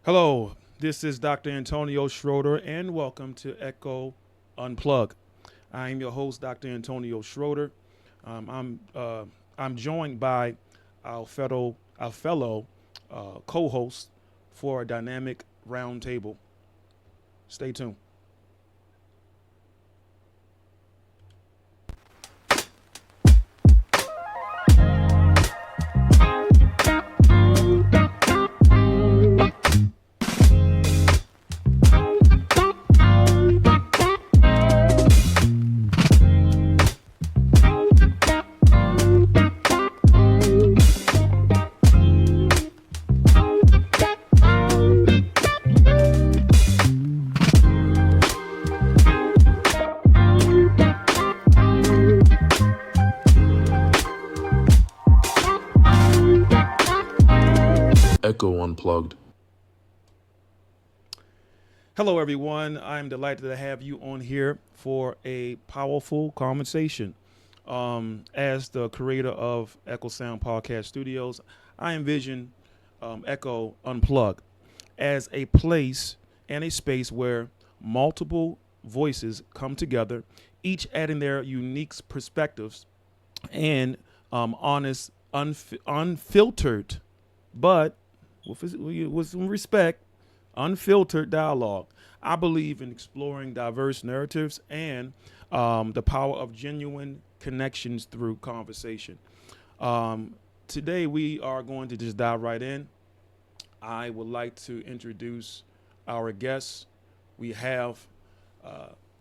Hello, this is Dr. Antonio Schroeder, and welcome to Echo Unplugged. I am your host, Dr. Antonio Schroeder. I'm joined by our fellow co-host for a dynamic roundtable. Stay tuned. Echo Unplugged. Hello, everyone. I'm delighted to have you on here for a powerful conversation. As the creator of Echo Sound Podcast Studios, I envision Echo Unplugged as a place and a space where multiple voices come together, each adding their unique perspectives and honest, unfiltered, but with some respect, unfiltered dialogue. I believe in exploring diverse narratives and the power of genuine connections through conversation. Today, we are going to just dive right in. I would like to introduce our guests. We have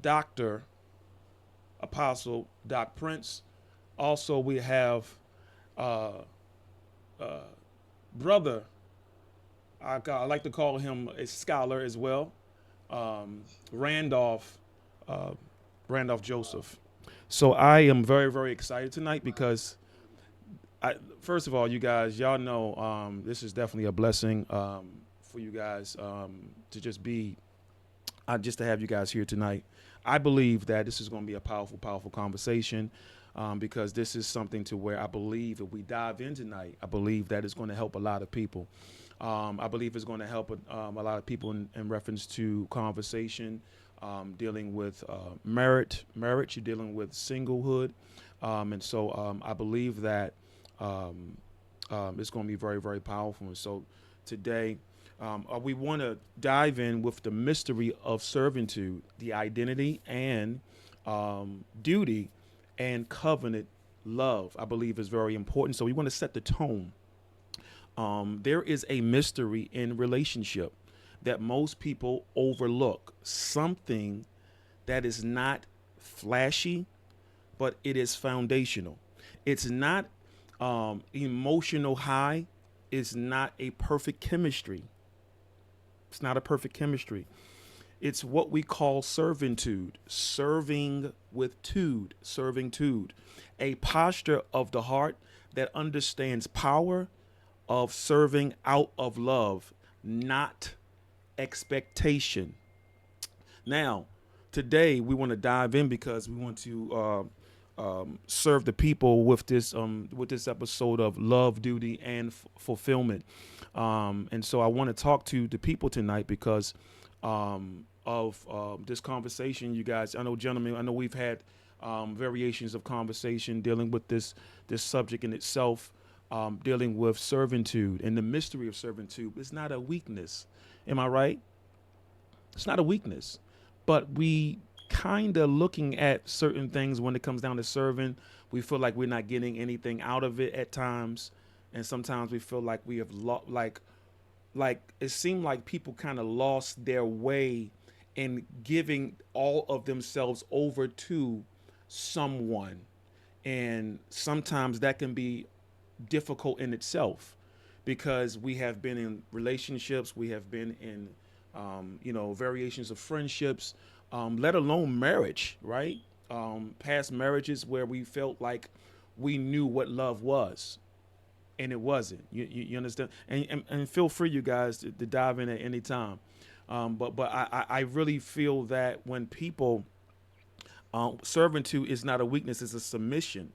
Dr. Apostle Doc Prince. Also, we have uh, uh, Brother, I like to call him a scholar as well, Randolph, uh, Randolph Joseph. So I am very, very excited tonight because first of all, you guys, y'all know this is definitely a blessing for you guys to just to have you guys here tonight. I believe that this is going to be a powerful, powerful conversation because this is something to where I believe if we dive in tonight, I believe that it's going to help a lot of people. I believe it's going to help a lot of people in reference to conversation, dealing with marriage, you're dealing with singlehood. And so I believe that um, it's going to be very, very powerful. And so today, we want to dive in with the mystery of servitude, the identity and duty and covenant love, I believe is very important. So we want to set the tone. There is a mystery in relationship that most people overlook, something that is not flashy, but it is foundational. It's not emotional high. It's not a perfect chemistry. It's not a perfect chemistry. It's what we call servitude, serving tude, a posture of the heart that understands power of serving out of love, not expectation. Now, today we want to dive in because we want to serve the people with this episode of love, duty, and fulfillment. And so I want to talk to the people tonight because of this conversation, you guys. I know, gentlemen. I know we've had variations of conversation dealing with this subject in itself, dealing with servitude and the mystery of servitude. It's not a weakness. Am I right? It's not a weakness, but we kind of looking at certain things when it comes down to serving. We feel like we're not getting anything out of it at times, and sometimes we feel like we have like it seemed like people kind of lost their way in giving all of themselves over to someone, and sometimes that can be difficult in itself because we have been in relationships, we have been in variations of friendships, let alone marriage, right? Past marriages where we felt like we knew what love was, and it wasn't. You understand? And feel free, you guys, to dive in at any time. But I really feel that when people servitude is not a weakness; it's a submission.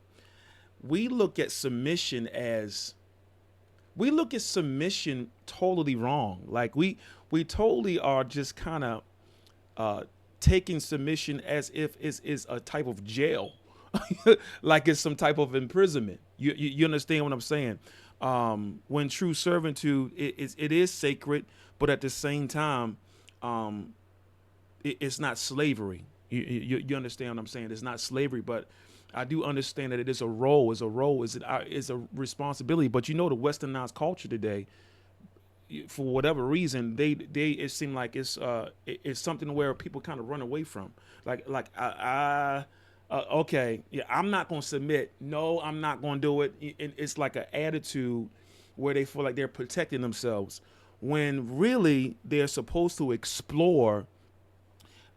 We look at submission as we look at submission totally wrong. Like we totally are just kind of uh, taking submission as if it is a type of jail, like it's some type of imprisonment. You understand what I'm saying? When true servitude, it is sacred, but at the same time, um, it's not slavery. You understand what I'm saying? It's not slavery, but I do understand that it is a role. It's a role. It's a responsibility. But you know, the westernized culture today, for whatever reason, they it seemed like it's something where people kind of run away from. Like okay, yeah, I'm not gonna submit. No, I'm not gonna do it. It's like an attitude where they feel like they're protecting themselves when really they're supposed to explore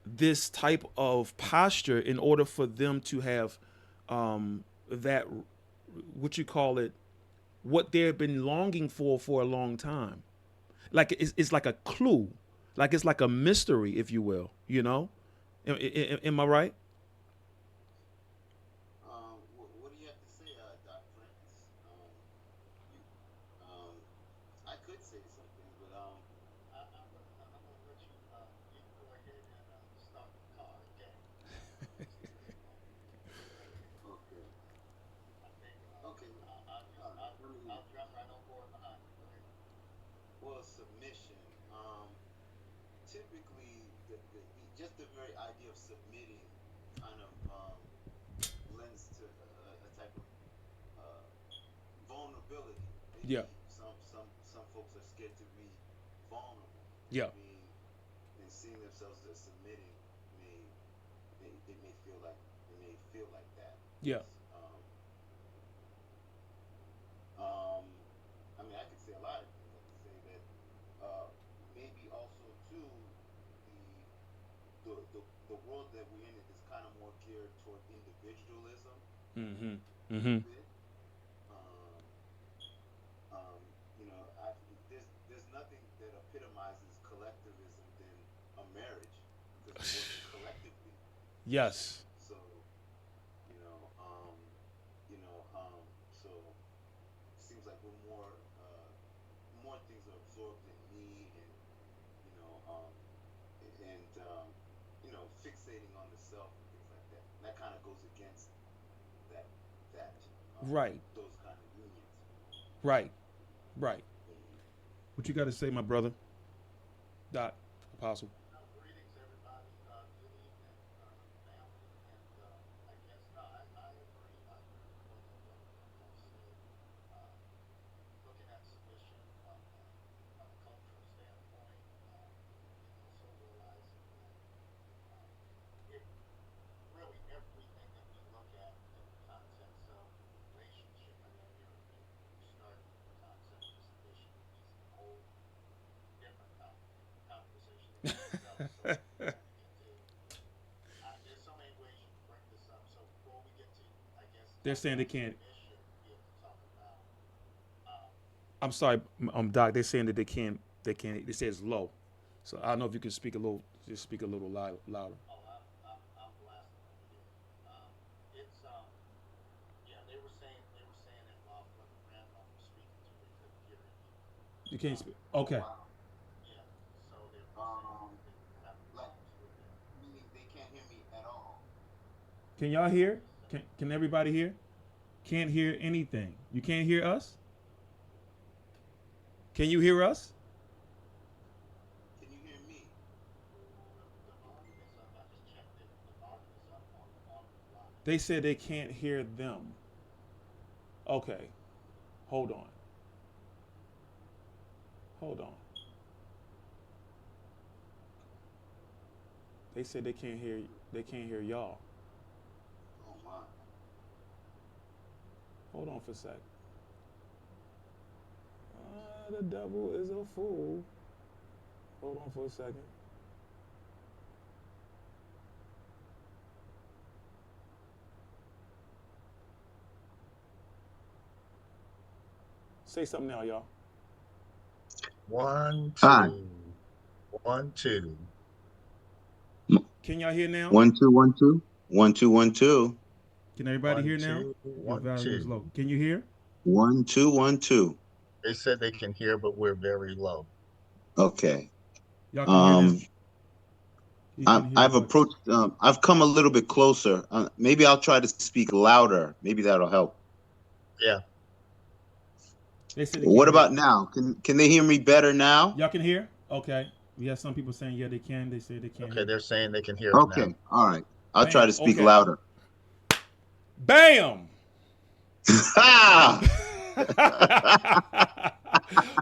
this type of posture in order for them to have that, what you call it, what they've been longing for a long time. Like it's like a clue, like it's like a mystery, if you will. You know, am I right? What do you have to say, Doc Prince? You, I could say something, but I'm gonna let you. You can go ahead and start the car. Okay. Okay. I think. Okay. Let me. I'll jump right on board behind you. Go ahead. Well, submission. Typically, just the very idea of submitting kind of lends to a type of uh, vulnerability. Yeah. Maybe some folks are scared to be vulnerable. Yeah. Being and seeing themselves as submitting may it may feel like that. Yeah. Um, I mean, I could say a lot of things. I could say that maybe also too the world that we're in is kind of more geared toward individualism Mm-hmm. a little Mm-hmm. bit. Um, you know, there's nothing that epitomizes collectivism than a marriage because you're working collectively. Yes. So you know, so it seems like we're more things are absorbed in me and you know, and fixating on the self and things like that. And that kind of goes against that that Right. those kind of unions. Right. Right. Mhm. What you got to say, my brother? Doc, Apostle. Greetings, everybody. Good evening, family. And I guess I agree. I agree with what Brother said. Uh, Looking at submission from a cultural standpoint, and also realizing that uh, it really everything that we look at in the context of relationship, and then you start with the concept of submission, which is a whole different conversation in of itself. So before we get to, there's so many ways you can bring this up. So before we get to, I guess, They're talk saying they about can't. submission, we have to talk about um, I'm sorry, Doc. They're saying that they can't. They can't. They say it's low. So I don't know if you can speak a little. Just speak a little louder. oh, I'm blasting over here. It's yeah, they were saying that while Brother Randolph was speaking to, they couldn't hear him either. You can't speak. Oh Okay. wow. Yeah, so they're saying Um, that they were having like problems with him. meaning they can't hear me at all. Can y'all hear? Yes, sir. Can everybody hear? Can't hear anything. You can't hear us? Can you hear us? Can you hear me? The volume is up. I just checked it. The volume is up on the line. They said they can't hear them. Okay. Hold on. Hold on. They said they can't hear. They can't hear y'all. Oh my. Hold on for a sec. The devil is a fool. Hold on for a second. Say something now, y'all. One, Hi. two, 1, 2. Can y'all hear now? 1 2 1 2 1 2 1 2 Can everybody One, hear now? two, Your one, volume is two. low. Can you hear? 1 2 1 2. They said they can hear, but we're very low. Okay. Y'all can hear him? Um, He can hear, I've but approached. I've come a little bit closer. Maybe I'll try to speak louder. Maybe that'll help. Yeah. they said they What can't hear. about now? Can they hear me better now? Y'all can hear? Okay. We have some people saying yeah they can. They say they can't Okay. hear. They're saying they can hear it now. Okay. All right. I'll try Bam. to speak Okay. louder. Bam. Ah!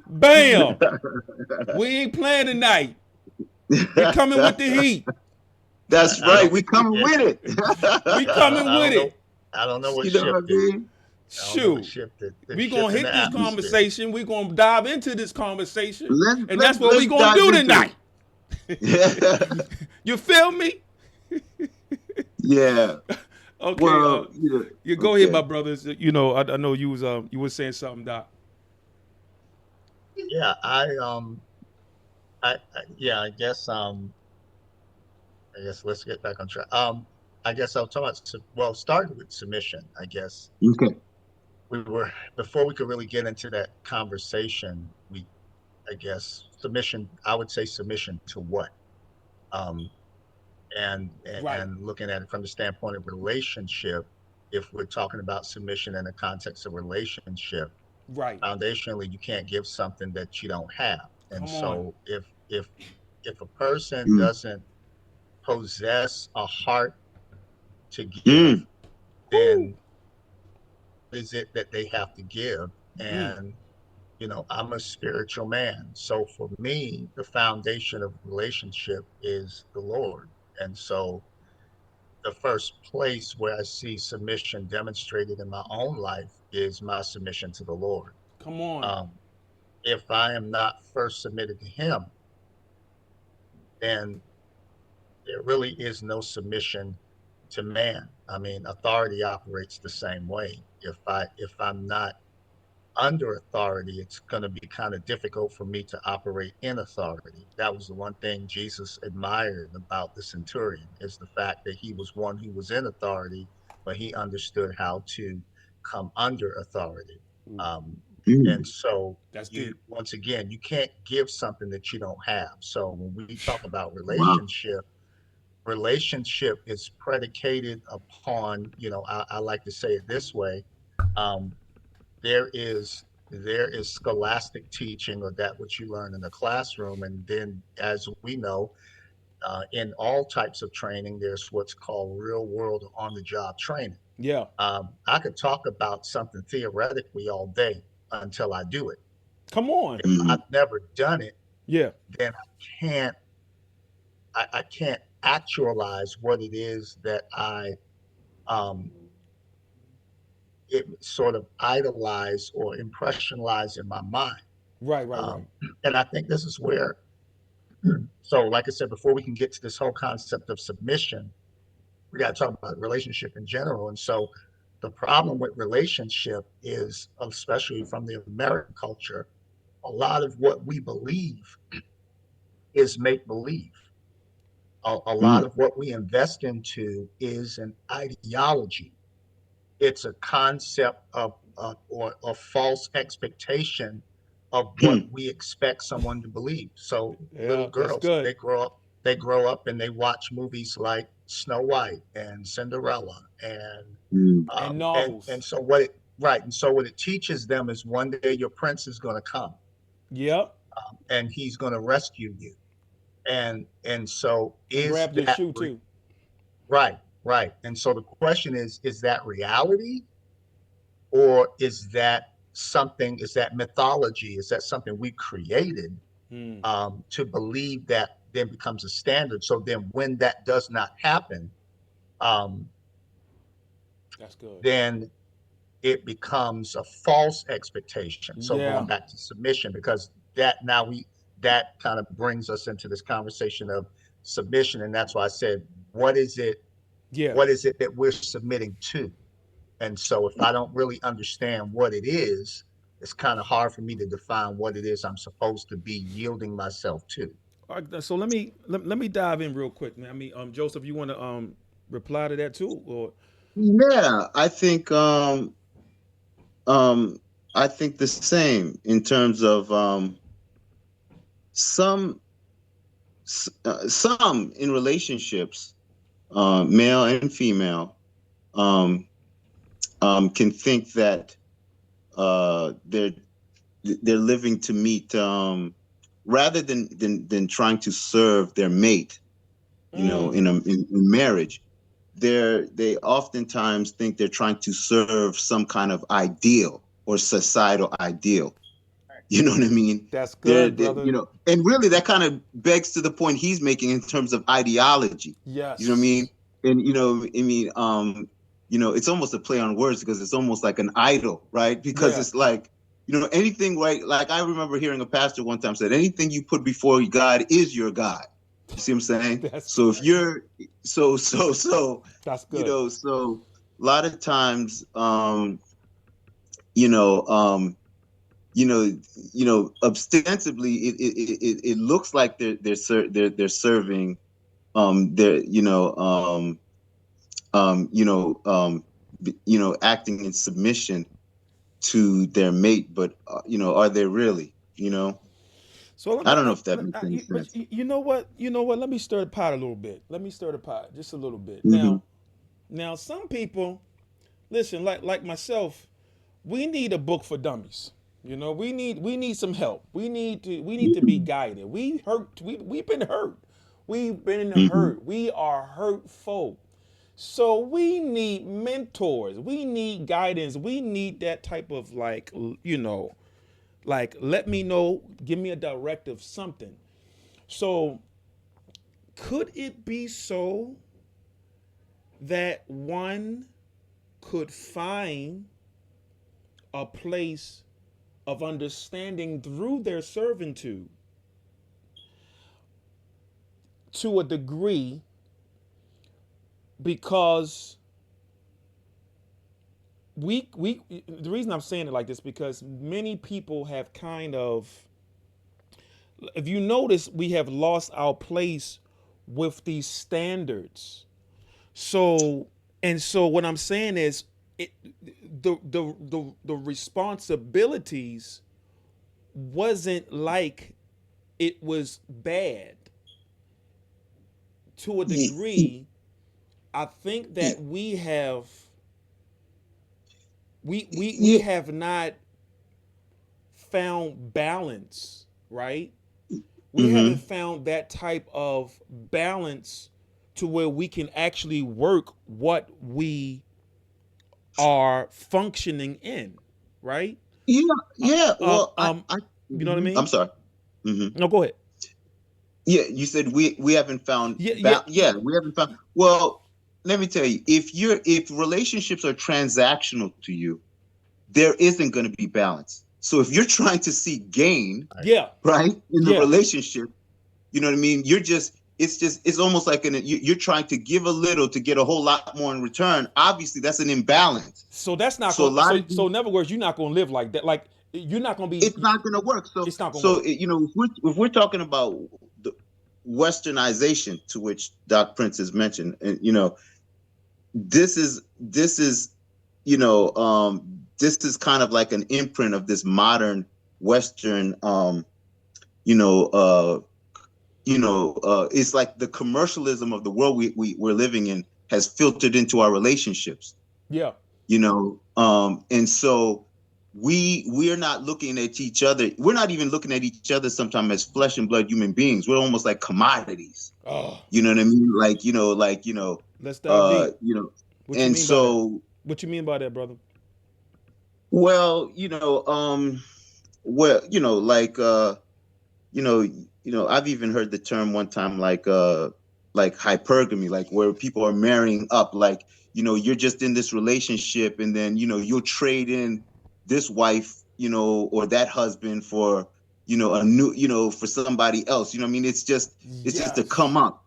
Bam. We ain't playing tonight. We coming with the heat. That's I right. don't- We coming with it. We coming I with don't know. it. I don't know what You know what I shifted. mean? I don't know what Shoot. shifted. The We shift gonna in hit the this atmosphere. conversation. We gonna dive into this conversation, and Let's- that's what we let's gonna dive do into tonight. it. You feel me? Yeah. Okay. Well, You go ahead, okay. my brothers. You know, I know you was saying something, Doc. Yeah. Yeah. I guess let's get back on track. I guess I'll talk about. Well, started with submission. I guess Okay. before we could really get into that conversation. I guess submission. I would say submission to what? Um, Right. and looking at it from the standpoint of relationship, if we're talking about submission in the context of relationship, Right. foundationally you can't give something that you don't have. And Come on. so if a person Mm. doesn't possess a heart to give, Mm. then what is it that they have to give? Mm. And I'm a spiritual man, so for me the foundation of relationship is the Lord. And so the first place where I see submission demonstrated in my own life is my submission to the Lord. Come on. If I am not first submitted to Him, then there really is no submission to man. I mean, authority operates the same way. If I'm not under authority, it's going to be kind of difficult for me to operate in authority. That was the one thing Jesus admired about the centurion, is the fact that he was one who was in authority, but he understood how to come under authority. Um, and Mm. so That's deep. once again, you can't give something that you don't have. So when we talk about Wow. relationship is predicated upon, I like to say it this way. Um, there is scholastic teaching, or that which you learn in the classroom, and then, as we know, in all types of training, there's what's called real world on the job training. Yeah. I could talk about something theoretically all day until I do it. Come on. If Mhm. I've never done it, Yeah. then I can't actualize what it is that I um, it sort of idolize or impressionize in my mind. Right. Right. Right. Um, and I think this is where, so like I said, before we can get to this whole concept of submission, we got to talk about relationship in general. And so the problem with relationship is, especially from the American culture, a lot of what we believe is make believe. A lot Mm. of what we invest into is an ideology. It's a concept of or a false expectation of what we expect someone to believe. So little Yeah. That's girls, good. they grow up and they watch movies like Snow White and Cinderella, and Mm. And and novels. and so what it right and so what it teaches them is one day your prince is going to come, Yep. and he's going to rescue you. And so And is grab their that shoe too. right? And so the question is that reality, or is that mythology? Is that something we created Hmm. to believe that then becomes a standard? So then when that does not happen, um, That's good. then it becomes a false expectation. So Yeah. going back to submission, because that kind of brings us into this conversation of submission. And that's why I said, what is it Yeah. that we're submitting to? And so if I don't really understand what it is, it's kind of hard for me to define what it is I'm supposed to be yielding myself to. All right, so let me dive in real quick, man. I mean, Joseph, you want to reply to that too, or Yeah, I think um I think the same in terms of some some in relationships, male and female, um, can think that they're living to meet, rather than trying to serve their mate, in marriage. They oftentimes think they're trying to serve some kind of ideal or societal ideal. You know what I mean? That's good, brother. And really that kind of begs to the point he's making in terms of ideology. Yes. You know what I mean? And it's almost a play on words, because it's almost like an idol, right? Because it's like, anything, right? Like I remember hearing a pastor one time said, anything you put before God is your God. You see what I'm saying? So if you're so that's good. So a lot of times, ostensibly it looks like they're serving, acting in submission to their mate, but are they really? So I don't know if that makes any sense. But you know what? Let me stir the pot a little bit. Let me stir the pot just a little bit. Mm-hmm. Now, some people, listen, like myself, we need a book for dummies. We need some help. We need to be guided. We've been hurt. We've been hurt. We are hurtful. So we need mentors. We need guidance. We need that type of like let me know, give me a directive, something. So could it be so that one could find a place of understanding through their servitude to a degree, because the reason I'm saying it like this, because many people have kind of, if you notice, we have lost our place with these standards. So what I'm saying is, the responsibilities wasn't like it was bad. To a degree, I think that we have not found balance, right? We haven't found that type of balance to where we can actually work what we are functioning in, right? Yeah. Well, you know what I mean? I'm sorry. No, go ahead. Yeah, you said we haven't found. We haven't found. Well, let me tell you, if relationships are transactional to you, there isn't going to be balance. So if you're trying to seek gain, right, in the relationship, you know what I mean? It's almost like you're trying to give a little to get a whole lot more in return. Obviously, that's an imbalance. So that's not. So so in other words, you're not going to live like that. Like you're not going to be. It's not going to work. So it's not going to work. If we're talking about the westernization, to which Doc Prince has mentioned, and this is kind of like an imprint of this modern Western, it's like the commercialism of the world we're living in has filtered into our relationships. Yeah. And so we are not looking at each other. We're not even looking at each other sometimes as flesh and blood human beings. We're almost like commodities. Oh. You know what I mean? Let's dive deep. What you mean by that, brother? Well, I've even heard the term one time, like hypergamy, like where people are marrying up, like, you're just in this relationship and then, you'll trade in this wife, or that husband for, a new, for somebody else. I mean, it's just a come up,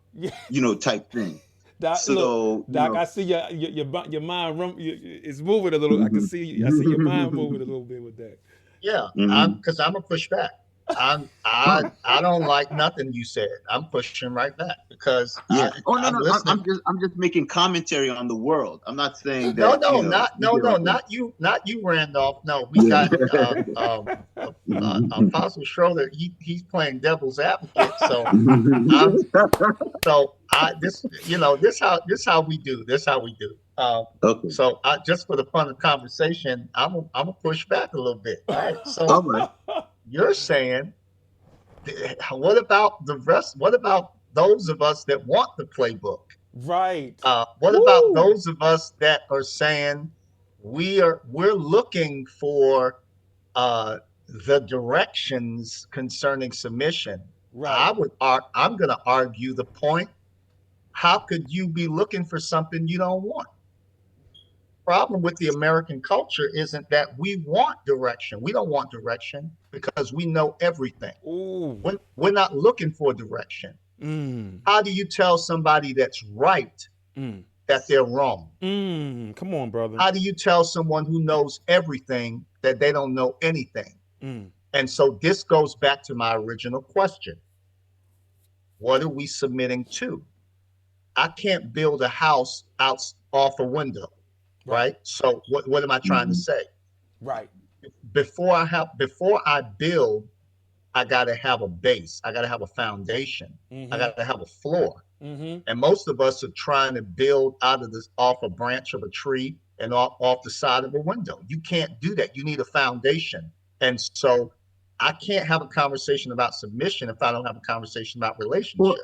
type thing. Doc, I see your mind is moving a little. I can see your mind moving a little bit with that. Yeah, because I'm a pushback. I don't like nothing you said. I'm pushing right back because Yeah. Oh no, I'm no. listening. I'm just making commentary on the world. I'm not saying that, you know, you get like Not you, Randolph. No, we got that. Apostle Schroeder. He's playing devil's advocate. So I'm I this this how we do. This how we do. Okay. So just for the fun of conversation, I'm gonna push back a little bit. All right. All So right. you're saying, what about the rest? What about those of us that want the playbook? Right. What about Woo. those of us that are saying we're looking for the directions concerning submission? Right. I'm going to argue the point. How could you be looking for something you don't want? Problem with the American culture isn't that we want direction. We don't want direction because we know everything. Ooh. We're not looking for direction. Mm. How do you tell somebody that's right Mm. that they're wrong? Come on, brother. How do you tell someone who knows everything that they don't know anything? Mm. And so this goes back to my original question. What are we submitting to? I can't build a house out off a window, right? So what am I trying to say? Right. Before I build, I got to have a base. I got to have a foundation. I got to have a floor. And most of us are trying to build off a branch of a tree and off the side of a window. You can't do that. You need a foundation. And so I can't have a conversation about submission if I don't have a conversation about relationship.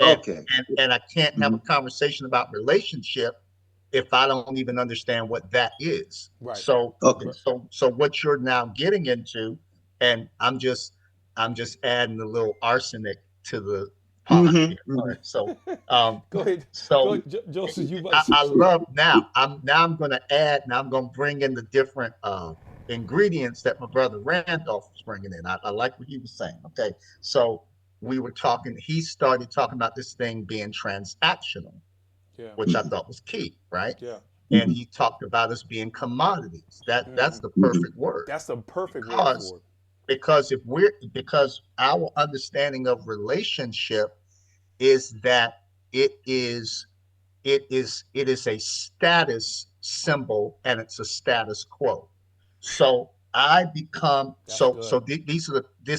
Okay. And I can't have a conversation about relationship if I don't even understand what that is. Right. So Okay. so what you're now getting into, and I'm just adding a little arsenic to the pot here. All right. So Go ahead. so Go ahead, Joseph. You I love I'm going to add, now I'm going to bring in the different ingredients that my brother Randolph was bringing in. I like what he was saying. Okay. So he started talking about this thing being transactional, Yeah. which I thought was key, right? Yeah. And he talked about us being commodities. That's the perfect word. That's the perfect word for it. Because our understanding of relationship is that it is a status symbol and it's a status quo. So I become this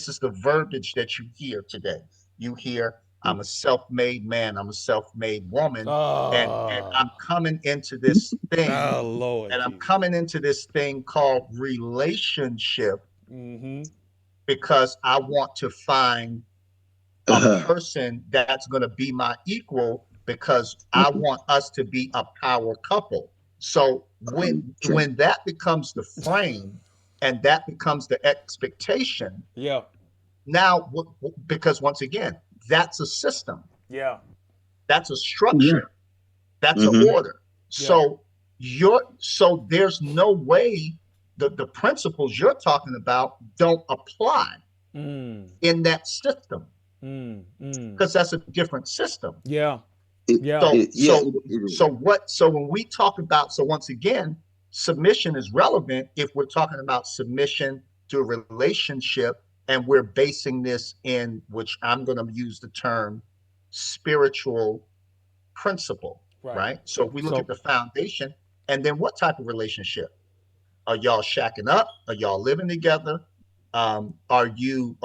is the verbiage that you hear today. You hear, I'm a self-made man, I'm a self-made woman, and I'm coming into this thing, Lord, and I'm coming into this thing called relationship because I want to find a person that's going to be my equal, because I want us to be a power couple. So when that becomes the frame and that becomes the expectation, now because once again, that's a system, that's a structure, that's an order. So so there's no way the principles you're talking about don't apply in that system, because that's a different system. So when we talk about, so once again, submission is relevant if we're talking about submission to a relationship, and we're basing this in, which I'm going to use the term, spiritual principle, right? So we look at the foundation, and then what type of relationship? Are y'all shacking up? Are y'all living together? Are you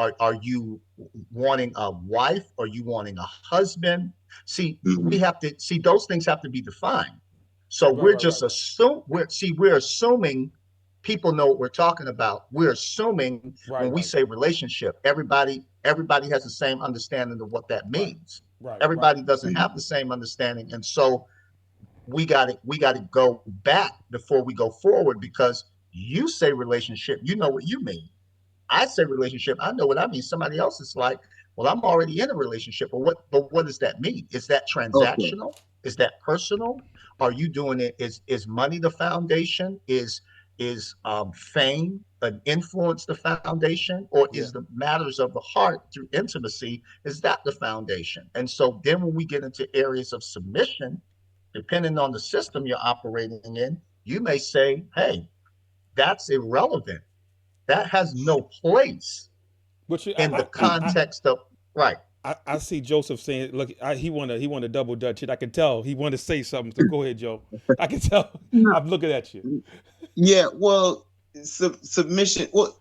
wanting a wife? Are you wanting a husband? See, we have to see, those things have to be defined. So we're assuming people know what we're talking about. We're assuming when we say relationship, everybody has the same understanding of what that means. Everybody doesn't have the same understanding, and so we got to go back before we go forward, because you say relationship, you know what you mean. I say relationship, I know what I mean. Somebody else is like, well, I'm already in a relationship. But what does that mean? Is that transactional? Okay. Is that personal? Are you doing it? Is money the foundation? Is fame an influence the foundation? Or is the matters of the heart through intimacy, is that the foundation? And so then when we get into areas of submission, depending on the system you're operating in, you may say, hey, that's irrelevant. That has no place But you, in the context of right. I see Joseph saying, "Look, he want to double dutch it." I can tell he want to say something. So go ahead, Joe. I can tell. No. I'm looking at you. Yeah, well, submission. Well,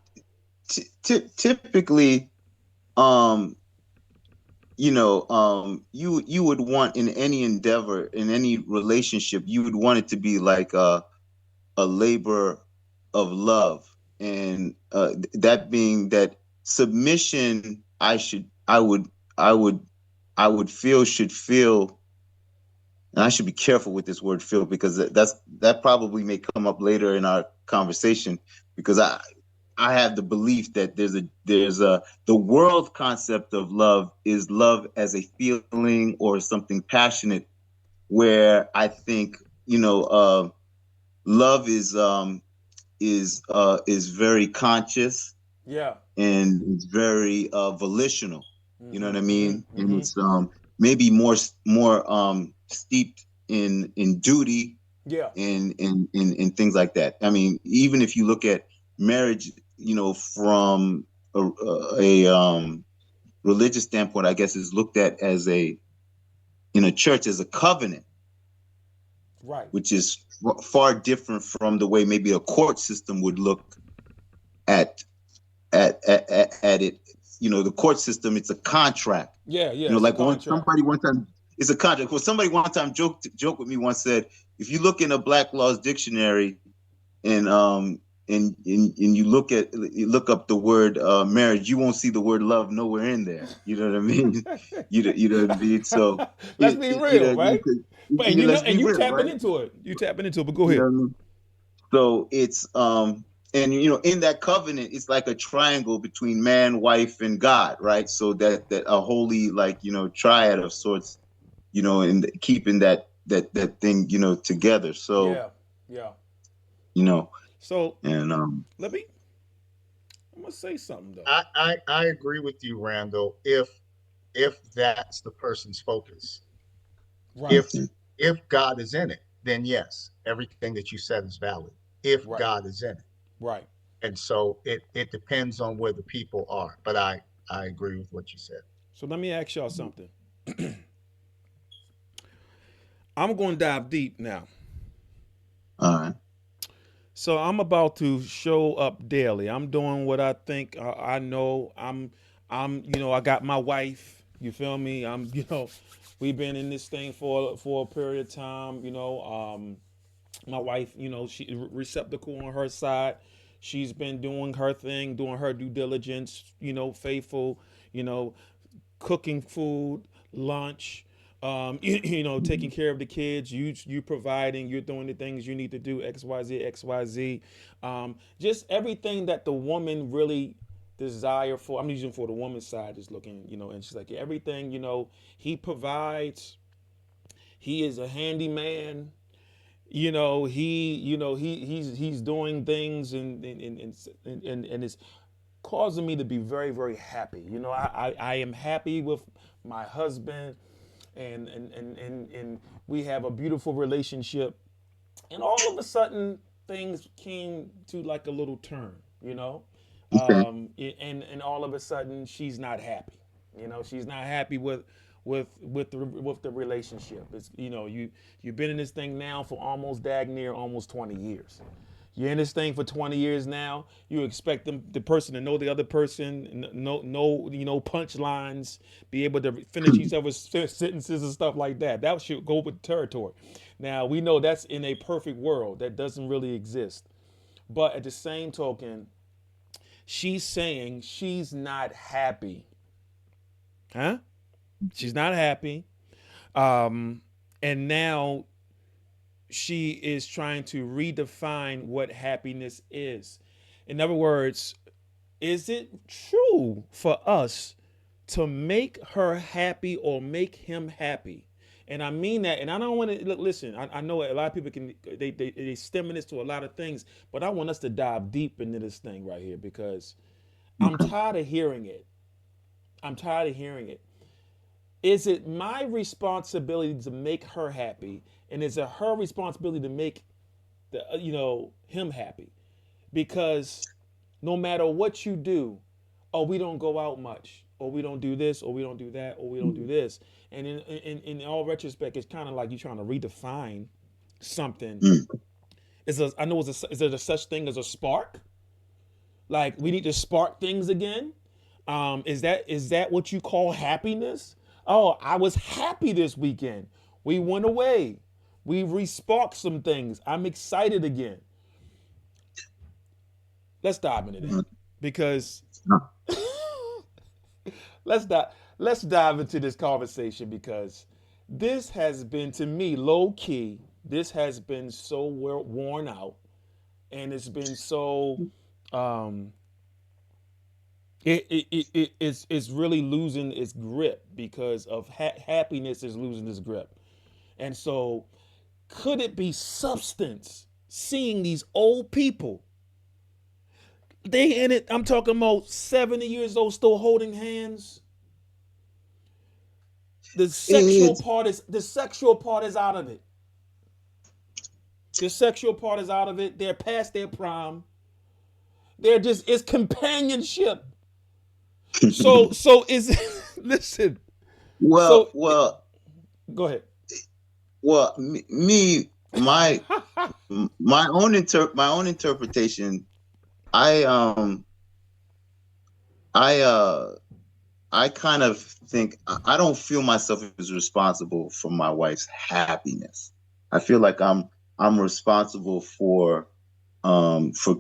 typically, um, you would want in any endeavor, in any relationship, you would want it to be like a labor of love, and that being that submission, I would, should feel, and I should be careful with this word feel because that probably may come up later in our conversation because I have the belief that there's a the world concept of love is love as a feeling or something passionate, where I think love is very conscious Yeah. and it's very volitional. You know what I mean? And Mm-hmm. it's maybe more steeped in duty Yeah. and things like that. I mean, even if you look at marriage, from a religious standpoint, I guess is looked at as in a church as a covenant, Right. which is far different from the way maybe a court system would look at at it. The court system, it's a contract. Yeah. Yeah. It's a Like contract. somebody one time, it's a contract. Well, somebody one time joked with me once, said, if you look in a Black Laws dictionary and you look up the word marriage, you won't see the word love nowhere in there. You know what I mean? You know what I mean? So Let's be real, right? But and let's and be you real, tapping right? into it. You tapping into it. But go You know ahead. what I mean? So it's and in that covenant, it's like a triangle between man, wife, and God, right? So that a holy, like, triad of sorts, and keeping that thing, together. So, Yeah. Yeah. you know, So and let me. I'm gonna say something though. I agree with you, Randall. If that's the person's focus, Right. if if God is in it, then yes, everything that you said is valid. If Right. God is in it, Right. and so it depends on where the people are. But I agree with what you said. So let me ask y'all something. I'm going to dive deep now. all right. So I'm about to show up daily. I'm doing what I think I know. I got my wife. You feel me? We've been in this thing for a period of time. My wife, she receptacle on her side. She's been doing her thing, doing her due diligence. Faithful. You know, cooking food, lunch, taking care of the kids, you providing, you're doing the things you need to do, XYZ, XYZ. Just everything that the woman really desire for. I'm using for the woman's side, just looking, and she's like, everything, he provides. He is a handyman. He's doing things and it's causing me to be very, very happy. I am happy with my husband, and we have a beautiful relationship. And all of a sudden, things came to like a little turn. Okay. And all of a sudden, she's not happy. She's not happy with the relationship. It's you've been in this thing now for almost 20 years. You're in this thing for 20 years now. You expect the person to know the other person, know punchlines, be able to finish each other's sentences and stuff like that. That should go with territory. Now we know that's in a perfect world that doesn't really exist. But at the same token, she's saying she's not happy. Huh? She's not happy. And now she is trying to redefine what happiness is. In other words, is it true for us to make her happy or make him happy? And I mean that, and I don't want to listen. I know a lot of people they stemming this to a lot of things, but I want us to dive deep into this thing right here because I'm tired of hearing it. I'm tired of hearing it. Is it my responsibility to make her happy, and is it her responsibility to make him happy? Because no matter what you do, oh, we don't go out much, or we don't do this, or we don't do that, or we don't do this. And in all retrospect, it's kind of like you're trying to redefine something. Mm. I know is there a such thing as a spark? Like we need to spark things again. Is that what you call happiness? Oh, I was happy this weekend. We went away. We resparked some things. I'm excited again. Let's dive into that because let's dive into this conversation because this has been to me low key. This has been so worn out, and it's been so um, it's really losing its grip because of happiness is losing its grip. And so, could it be substance? Seeing these old people, they in it. I'm talking about 70 years old, still holding hands. The sexual part is out of it. The sexual part is out of it. They're past their prime. It's companionship. So is listen. Well, So well, go ahead. well. My own interpretation. I I I kind of think I don't feel myself as responsible for my wife's happiness. I feel like I'm responsible for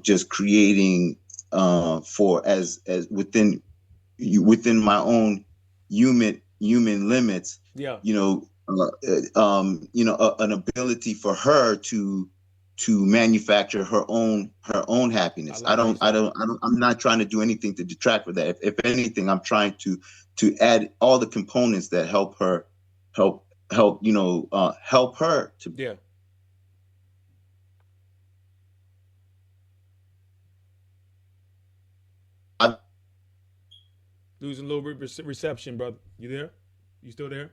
just creating for as within my own human limits, Yeah. an ability for her to manufacture her own happiness. I like how you said that. I'm not trying to do anything to detract from that. If anything, I'm trying to add all the components that help her help her to. Yeah. Losing a little reception, brother. You there? You still there?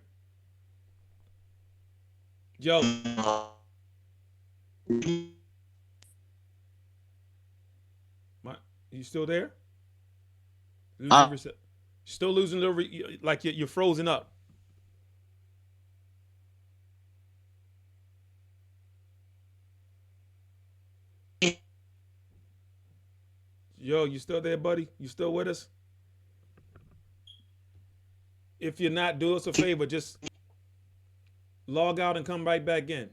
Joe. You still there? Losing still losing a little like you're frozen up. Yo, you still there, buddy? You still with us? If you're not, do us a favor. Just log out and come right back in.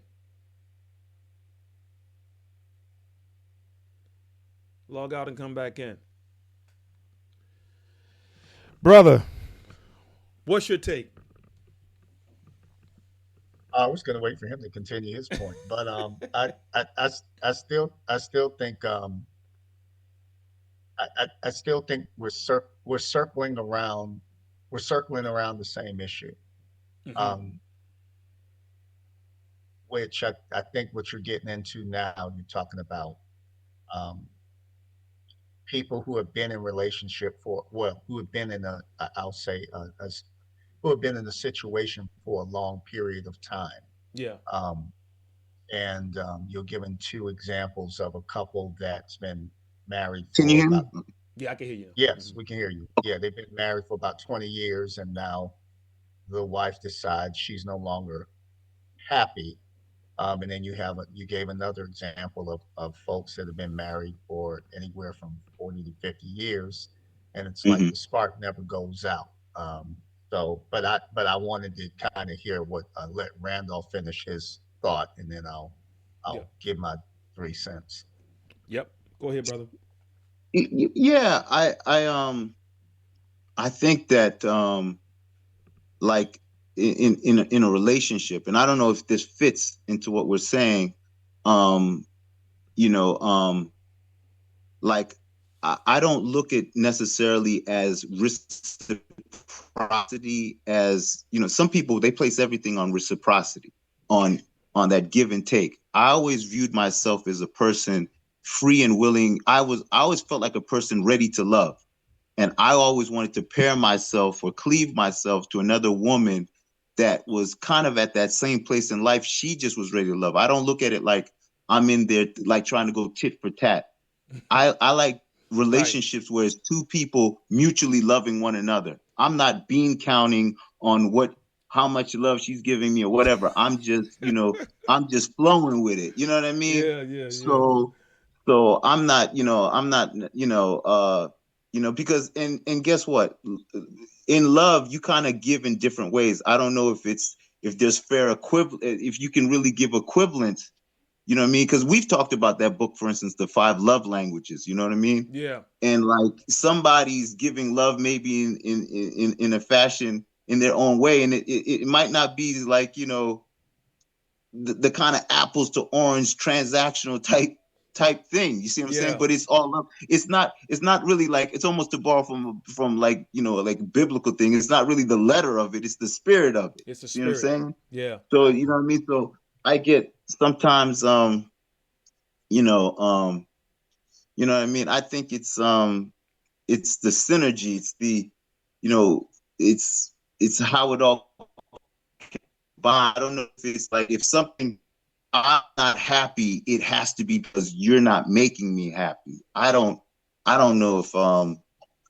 Log out and come back in. Brother, what's your take? I was going to wait for him to continue his point, but I still think I still think we're circling around the same issue, Mm-hmm. um, which I think what you're getting into now. You're talking about um, people who have been in relationship who have been in I'll say who have been in a situation for a long period of time. Yeah. Um, and you're given two examples of a couple that's been married Can you for hear me? about. Yeah, I can hear you. Yes, Mm-hmm. we can hear you. Yeah, they've been married for about 20 years, and now the wife decides she's no longer happy. And then you gave another example of folks that have been married for anywhere from 40 to 50 years, and it's like Hmm. the spark never goes out. But I wanted to kind of hear what let Randolph finish his thought, and then Yeah. I'll give my 3 cents. Yep. Go ahead, brother. Yeah, I think that like in a relationship, and I don't know if this fits into what we're saying. Um, you know, like I don't look at necessarily as reciprocity as some people they place everything on reciprocity, on that give and take. I always viewed myself as a person free and willing. I always felt like a person ready to love. And I always wanted to pair myself or cleave myself to another woman that was kind of at that same place in life. She just was ready to love. I don't look at it like I'm in there like trying to go tit for tat. I like Right. relationships where it's two people mutually loving one another. I'm not bean counting on how much love she's giving me or whatever. I'm just, I'm just flowing with it. You know what I mean? Yeah, yeah, yeah. So I'm not, because and guess what? In love, you kind of give in different ways. I don't know if there's fair equivalent, if you can really give equivalence. You know what I mean? Because we've talked about that book, for instance, the 5 love languages. You know what I mean? Yeah. And like somebody's giving love maybe in a fashion in their own way, and it might not be like the kind of apples to orange transactional type thing. You see what I'm saying? Yeah. But it's all love. It's not really like, it's almost to borrow from like like biblical thing. It's not really the letter of it. It's the spirit of it. It's a See what I'm spirit. saying? Yeah. So you know what I mean. So I get sometimes you know you know what I mean. I think it's the synergy. It's the you know it's how it all bond. I don't know if it's like, if something, I'm not happy, it has to be because you're not making me happy. I don't know if I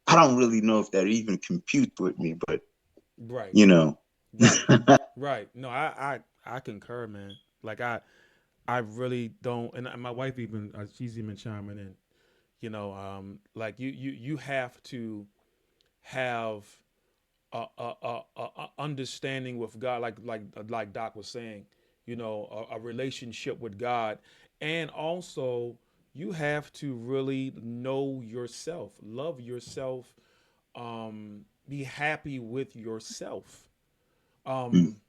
don't really know if that even computes with me, but Right. you know. Right. Right. No, I concur, man. Like I really don't, and my wife even she's even chiming in. Like you have to have a understanding with God, like Doc was saying. A relationship with God, and also you have to really know yourself, love yourself, be happy with yourself. Mm, Um,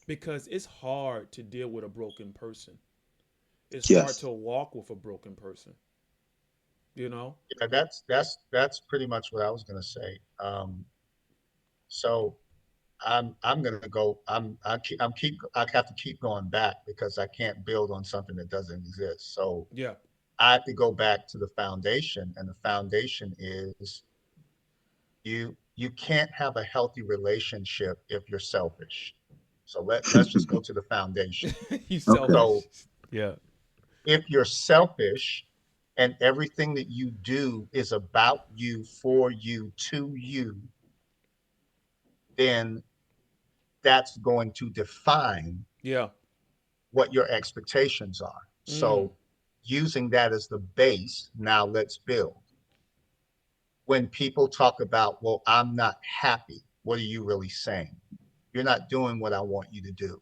because it's hard to deal with a broken person. It's hard yes. to walk with a broken person. You know? Yeah, that's pretty much what I was gonna say. So I'm gonna go. I have to keep going back because I can't build on something that doesn't exist. So Yeah. I have to go back to the foundation, and the foundation is you can't have a healthy relationship if you're selfish. So let's just go to the foundation. You Okay. selfish. So Yeah. if you're selfish and everything that you do is about you, for you, to you, then that's going to define Yeah. what your expectations are. Mm. So using that as the base, now let's build. When people talk about, well, I'm not happy, what are you really saying? You're not doing what I want you to do.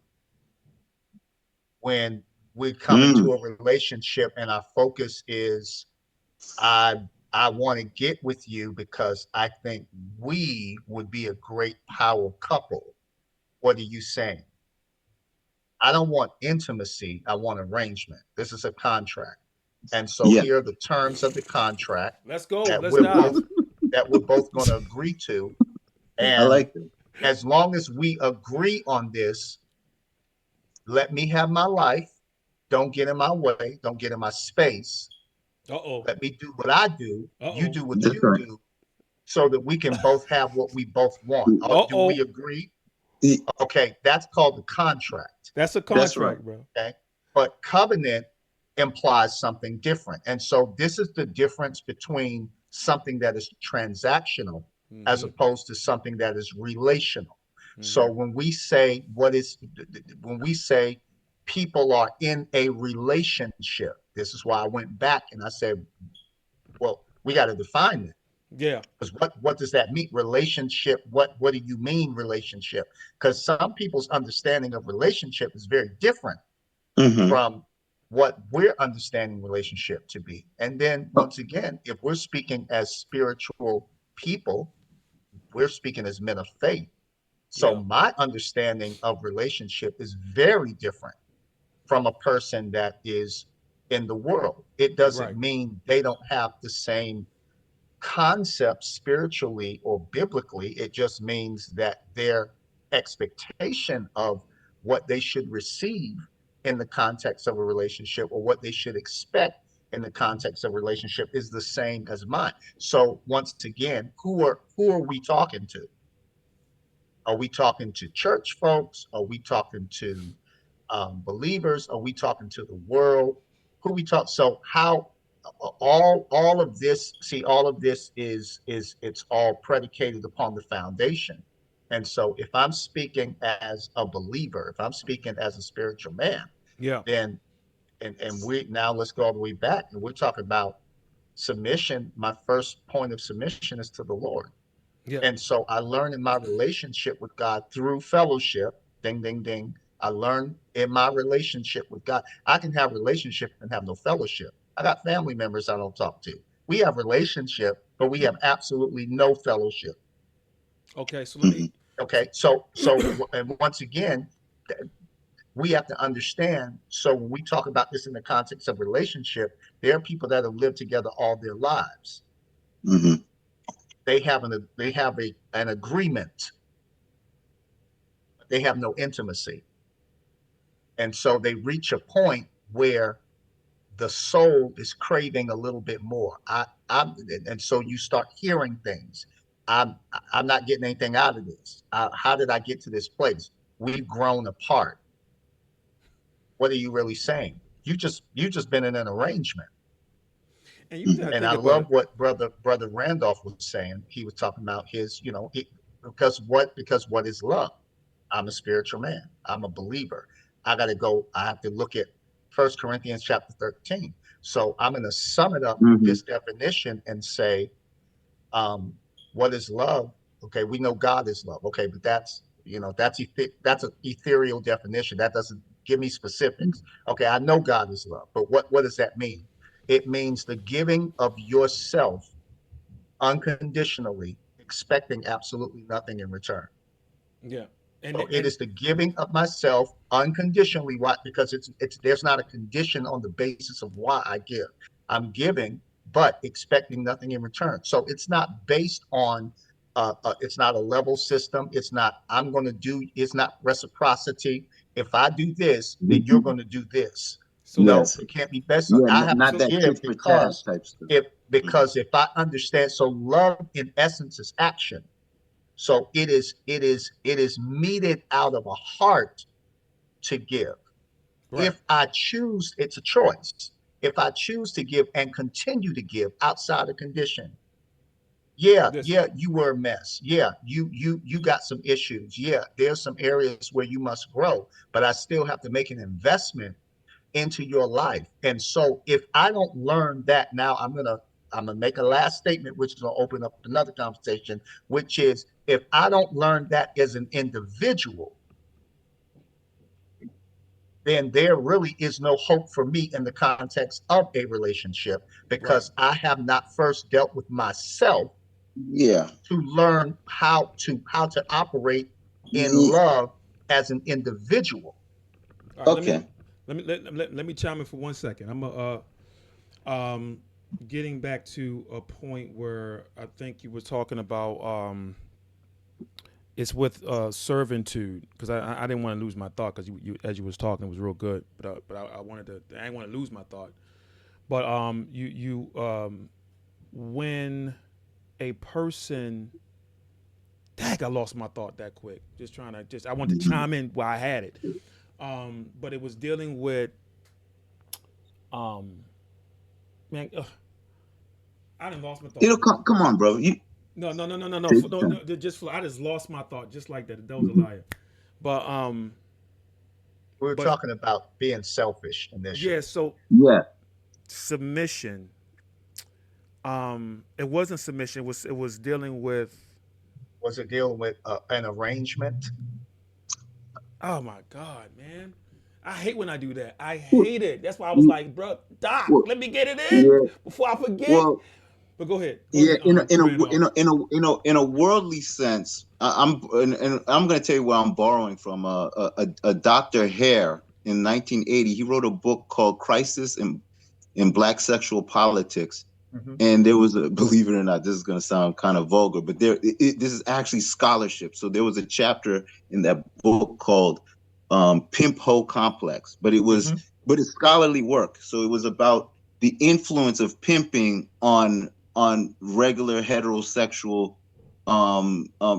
When we come into Mm, a relationship and our focus is, I I want to get with you because I think we would be a great power couple. What are you saying? I don't want intimacy. I want arrangement. This is a contract. And so yeah. here are the terms of the contract Let's go. that Let's we're dive. both that we're both going to agree to. I And like that. as long as we agree on this, let me have my life. Don't get in my way. Don't get in my space. Uh oh. Let me do what I do. Uh You oh. do what That's you right. do so that we can both have what we both want. Uh Do we oh. agree? Okay, that's called the contract. That's a That's right. contract, bro. Okay. But covenant implies something different. And so this is the difference between something that is transactional as Mm-hmm. opposed to something that is relational. Mm-hmm. So when we say people are in a relationship, this is why I went back and I said, well, we got to define it. Yeah. Because what does that mean? Relationship, what do you mean relationship? Because some people's understanding of relationship is very different Hmm. from what we're understanding relationship to be. And then once again, if we're speaking as spiritual people, we're speaking as men of faith. So Yeah. my understanding of relationship is very different from a person that is in the world. It doesn't Right. mean they don't have the same concept spiritually or biblically. It just means that their expectation of what they should receive in the context of a relationship or what they should expect in the context of a relationship is the same as mine. So once again, who are we talking to? Are we talking to church folks? Are we talking to believers? Are we talking to the world? Who we talk? So how? all of this, see, all of this is it's all predicated upon the foundation. And so if I'm speaking as a believer, if I'm speaking as a spiritual man, Yeah. then and we now let's go all the way back and we're talking about submission. My first point of submission is to the Lord. Yeah. And so I learned in my relationship with God through fellowship, ding, ding, ding. I learned in my relationship with God. I can have relationship and have no fellowship. I got family members I don't talk to. We have relationship, but we have absolutely no fellowship. Okay. So let me. Okay. And once again, we have to understand. So when we talk about this in the context of relationship, there are people that have lived together all their lives. Mm-hmm. They have an agreement. They have no intimacy. And so they reach a point where the soul is craving a little bit more. And so you start hearing things. I'm I'm not getting anything out of this. How did I get to this place? We've grown apart. What are you really saying? You just been in an arrangement. And you gotta And think I about it. love what brother Randolph was saying. He was talking about his, because what is love? I'm a spiritual man. I'm a believer. I have to look at First Corinthians chapter 13. So I'm going to sum it up with Mm-hmm. this definition and say, um, what is love? Okay, we know God is love. Okay, but that's an ethereal definition. That doesn't give me specifics. Okay, I know God is love, but what does that mean? It means the giving of yourself unconditionally, expecting absolutely nothing in return. Yeah. So it And is the giving of myself unconditionally. Why? Because it's there's not a condition on the basis of why I give. I'm giving, but expecting nothing in return. So it's not based on. It's not a level system. It's not. I'm going to do. It's not reciprocity. If I do this, then you're going to do this. so let me. No, Yes. it can't be based on. Yeah, I have to not So that tit give for tat because type stuff. if Mhm. because if I understand, so love in essence is action. So it is meted out of a heart to give. right. If I choose, it's a choice. If I choose to give and continue to give outside of condition, yeah, Listen. yeah, you were a mess. Yeah, you got some issues. Yeah, there's some areas where you must grow, but I still have to make an investment into your life. And so if I don't learn that now, I'm gonna make a last statement, which is gonna open up another conversation, which is if I don't learn that as an individual, then there really is no hope for me in the context of a relationship Right. because I have not first dealt with myself Yeah. to learn how to operate in Ye- love as an individual. All right. Okay. Let me chime in for 1 second. I'm getting back to a point where I think you were talking about it's with servitude because I didn't want to lose my thought because you as you was talking it was real good but I wanted to I didn't want to lose my thought but you when a person dang I lost my thought that quick just trying to just I wanted to Mhm. chime in while I had it but it was dealing with um man I didn't lost my thought It'll bro. come on, bro. You No, take your no, time. just for, I just lost my thought just like that. That was a Mhm. liar. But We were but talking about being selfish yeah. initially. So Yeah. submission. It wasn't submission. It was dealing with. Was it dealing with an arrangement? Oh my God, man. I hate when I do that. I Well, hate it. That's why I was like, bro, Doc, well, let me get it in yeah. before I forget. Well, But go ahead. Go yeah. ahead, Randolph. In a worldly sense, and I'm going to tell you where I'm borrowing from. A Dr. Hare in 1980, he wrote a book called "Crisis in Black Sexual Politics." Mm-hmm. And there was a, believe it or not, this is going to sound kind of vulgar, but this is actually scholarship. So there was a chapter in that book called Pimp Ho Complex, Mm-hmm. but it's scholarly work. So it was about the influence of pimping on regular heterosexual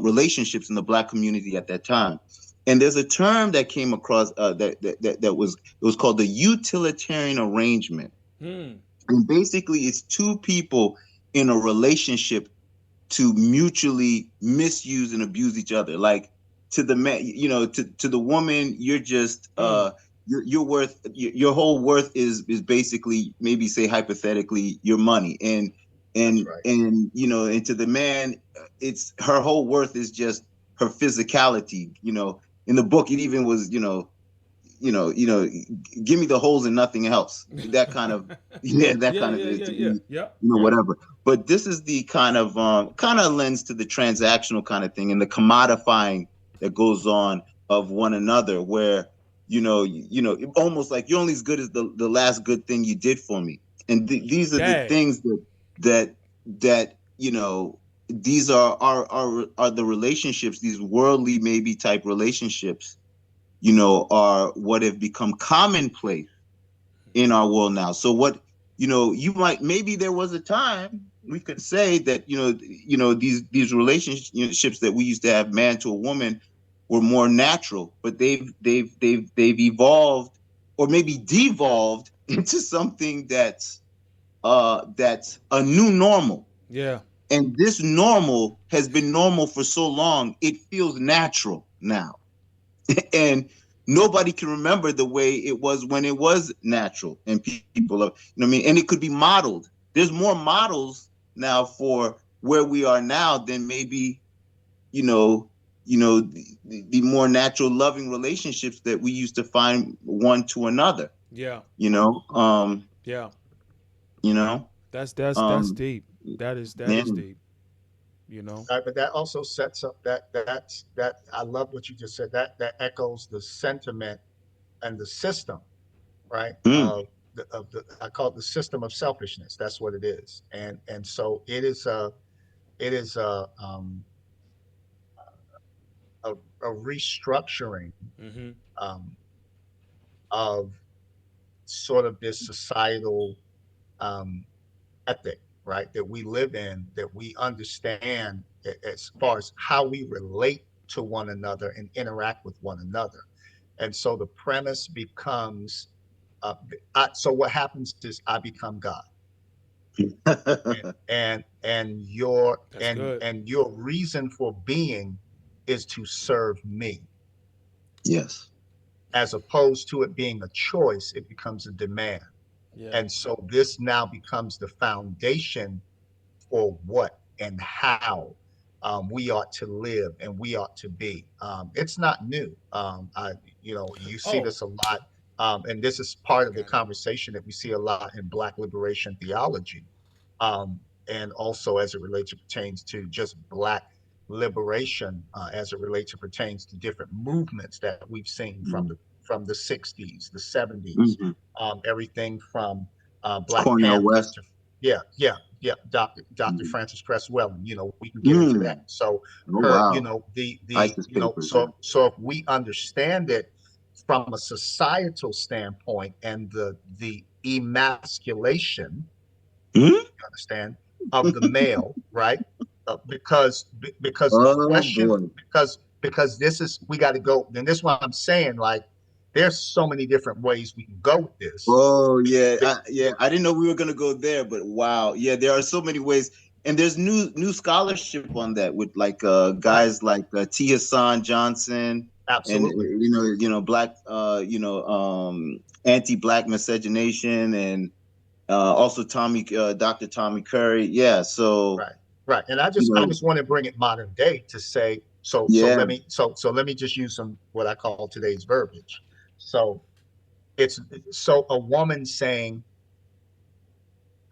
relationships in the Black community at that time. And there's a term that came across that was it was called the utilitarian arrangement. Hmm. And basically, it's two people in a relationship to mutually misuse and abuse each other. Like to the man, to the woman, you're just your worth, your whole worth is basically, maybe say hypothetically, your money, and right. and and to the man, it's her whole worth is just her physicality. In the book, it even was give me the holes and nothing else. That kind of that kind of whatever. But this is the kind of lens to the transactional kind of thing and the commodifying that goes on of one another, where almost like you're only as good as the last good thing you did for me. And these are the things that these are the relationships, these worldly maybe type relationships, are what have become commonplace in our world now. So what, you might, maybe there was a time we could say that, these relationships that we used to have, man to a woman, were more natural, but they've evolved, or maybe devolved, into something that's a new normal. Yeah. And this normal has been normal for so long, it feels natural now. And nobody can remember the way it was when it was natural, and people are, and it could be modeled. There's more models now for where we are now than maybe, the more natural, loving relationships that we used to find one to another. Yeah. Yeah. That's deep. That is deep. But that also sets up that I love what you just said. That echoes the sentiment and the system, right? Of the I call it the system of selfishness. That's what it is. And so it is a restructuring of sort of this societal ethic, right, that we live in, that we understand as far as how we relate to one another and interact with one another. And so the premise becomes, so what happens is I become God, and your reason for being is to serve me. Yes. As opposed to it being a choice, it becomes a demand. Yeah. And so this now becomes the foundation for what and how we ought to live and we ought to be. It's not new. You see this a lot, and this is part of the conversation that we see a lot in Black liberation theology, and also as it pertains to just Black liberation, as it pertains to different movements that we've seen from the 60s, the 70s, everything from Black Cornel Panthers West. to Dr. Francis Cresswell. We can get into that. So so if we understand it from a societal standpoint and the emasculation, you understand, of the male, right? Because the question, because this is, we got to go, and this is what I'm saying, like, there's so many different ways we can go with this. Oh yeah, I didn't know we were gonna go there, but wow, yeah, there are so many ways, and there's new scholarship on that with like guys like T. Hassan Johnson, absolutely, and Black, anti-Black miscegenation, and also Dr. Tommy Curry, yeah. So right, and I just want to bring it modern day to say, so let me just use some what I call today's verbiage. So it's a woman saying,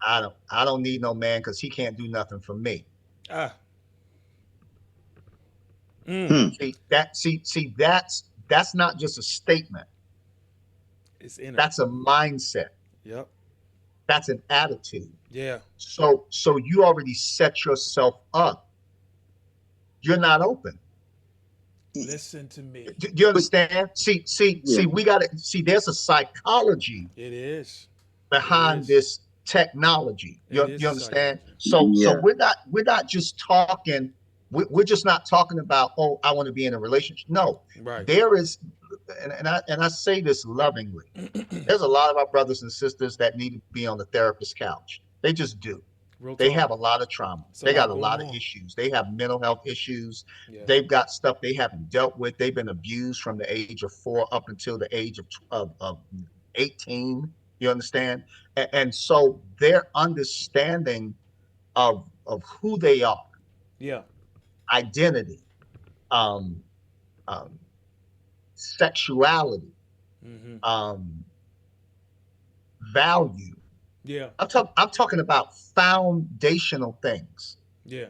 I don't need no man because he can't do nothing for me. See that's not just a statement. That's a mindset. Yep. That's an attitude. Yeah. So you already set yourself up. You're not open. Listen to me. Do you understand? See, we got to see. There's a psychology. It is behind this technology. You understand? So we're not just talking. We're just not talking about, oh, I want to be in a relationship. No, right. There is, and I say this lovingly. There's a lot of our brothers and sisters that need to be on the therapist couch. They just do. Real They talk. have a lot of trauma. It's a They got lot a going lot of on. issues. They have mental health issues. Yeah. They've got stuff they haven't dealt with. They've been abused from the age of 4 up until the age of 18. You understand? And so their understanding of who they are, Yeah. identity, um, um, sexuality, Mm-hmm. um, value. Yeah. I'm talking about foundational things Yeah.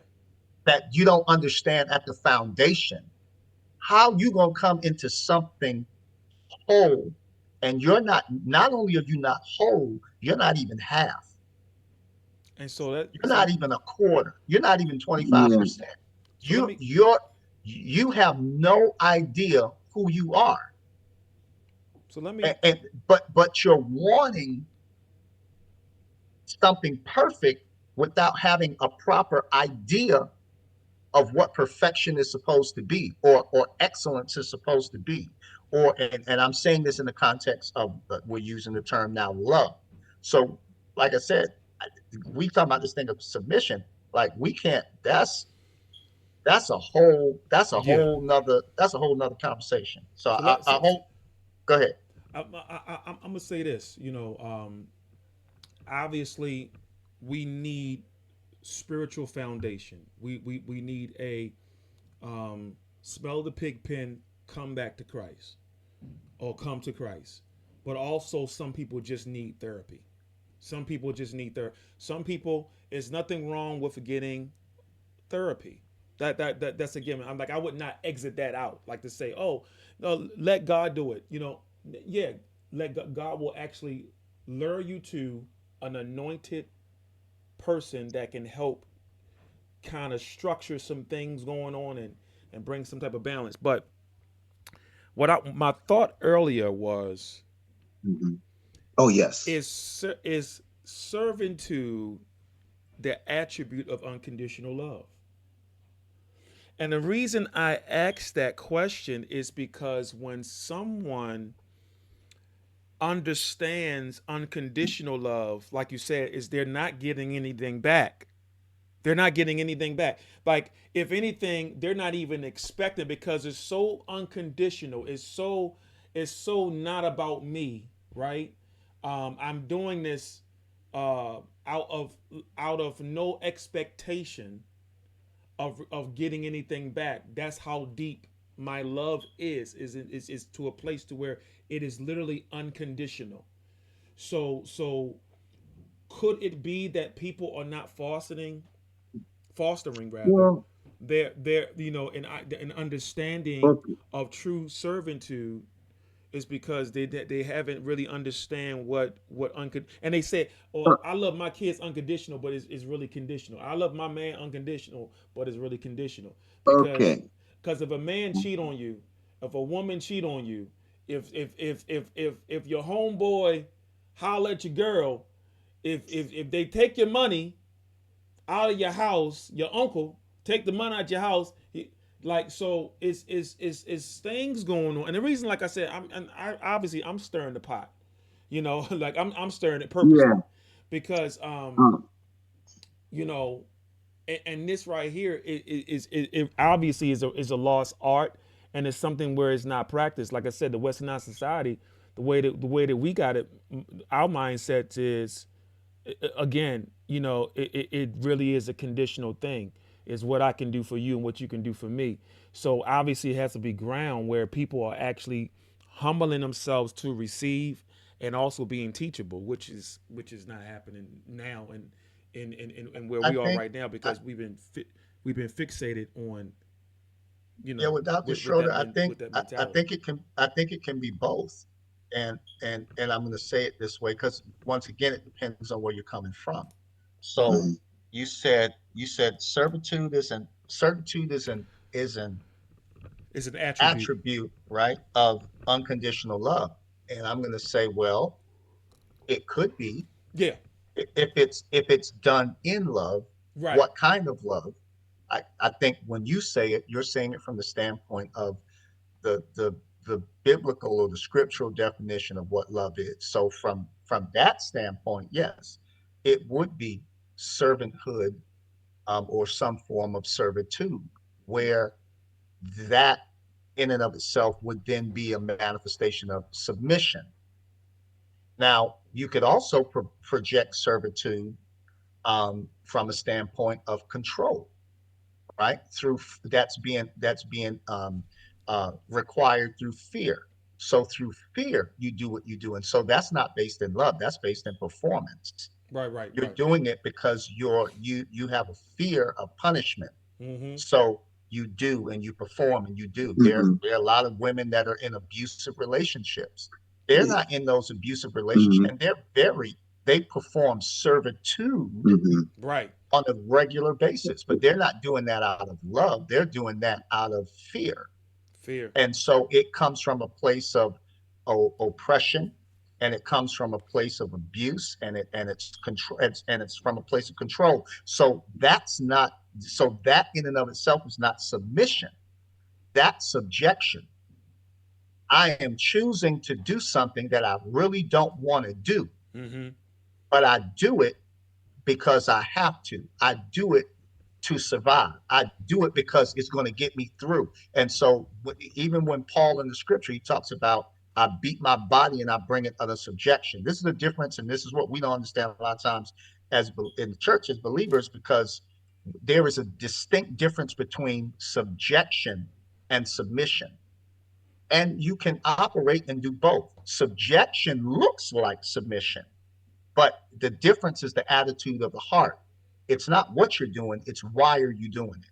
that you don't understand at the foundation. How you gonna come into something whole, and you're not? Not only are you not whole, you're not even half. And so that You're not even a quarter. You're not even Yeah. 25%. so let You me you're you have no idea who you are, so let me and but you're wanting something perfect without having a proper idea of what perfection is supposed to be, or excellence is supposed to be, or and I'm saying this in the context of we're using the term now love. So like I said, we talk about this thing of submission. Like we can't. yeah. That's a whole nother conversation. So So let I hope. Go ahead. I'm gonna say this. Obviously, we need spiritual foundation. We need a smell the pig pen, come back to Christ, or come to Christ. But also, some people just need therapy. Some people just need therapy. Some people, there's nothing wrong with getting therapy. That's a given. I'm like, I would not exit that out. Like to say, oh, no, let God do it. Yeah, God will actually lure you to an anointed person that can help kind of structure some things going on and bring some type of balance. But my thought earlier was Mhm. Oh yes. is servitude the attribute of unconditional love? And the reason I ask that question is because when someone understands unconditional love, like you said, is they're not getting anything back. They're not getting anything back. Like, if anything, they're not even expecting, because it's so unconditional. It's so not about me, right? I'm doing this out of no expectation of getting anything back. That's how deep my love is to a place to where it is literally unconditional. So could it be that people are not fostering rather Well, their an understanding okay. of true servitude, is because they haven't really understand what and they said, Uh, oh, I love my kids unconditional, but it's really conditional. I love my man unconditional, but it's really conditional. because okay. because if a man cheat on you, if a woman cheat on you, if your homeboy holler at your girl, if they take your money out of your house, your uncle take the money out of your house. Like, so it's things going on, and the reason, like I said, obviously I'm stirring the pot, like I'm stirring it Yeah. purposely, because Uh, you know, and this right here it obviously is a lost art, and it's something where it's not practiced. Like I said, the Westernized society, the way that we got it, our mindset is, again, it really is a conditional thing. It's what I can do for you and what you can do for me. So obviously, it has to be ground where people are actually humbling themselves to receive, and also being teachable, which is not happening now, and where I we are think. right now, I, because we've been fixated on, yeah, with Dr. with Schroeder, that with that I mentality. think it can be both, and I'm going to say it this way because once again, it depends on where you're coming from. So mhm. you said servitude is an It's an attribute. attribute, right, of unconditional love, and I'm going to say, well, it could be Yeah. if it's done in love. Right. What kind of love? I think when you say it, you're saying it from the standpoint of the the biblical or the scriptural definition of what love is. So from that standpoint, yes, it would be servanthood, or some form of servitude, where that in and of itself would then be a manifestation of submission. Now, you could also project servitude, from a standpoint of control, right? Through that's being required through fear. So through fear, you do what you do, and so that's not based in love. That's based in performance. Right, right, You're right. doing it because you have a fear of punishment. Mm-hmm. So you do and you perform and you do. Mhm. There are a lot of women that are in abusive relationships. They're Yeah. not in those abusive relationships, Mhm. and they perform servitude Mhm. Right. on a regular basis, but they're not doing that out of love. They're doing that out of fear. Fear. And so it comes from a place of oppression, and it comes from a place of abuse, and it's from a place of control. So that in and of itself is not submission. That's subjection. I am choosing to do something that I really don't want to do, Mm-hmm. but I do it because I have to. I do it to survive. I do it because it's going to get me through. And so, even when Paul in the scripture, he talks about, I beat my body and I bring it under subjection. This is the difference. And this is what we don't understand a lot of times in the church as believers, because there is a distinct difference between subjection and submission. And you can operate and do both. Subjection looks like submission, but the difference is the attitude of the heart. It's not what you're doing, it's why are you doing it?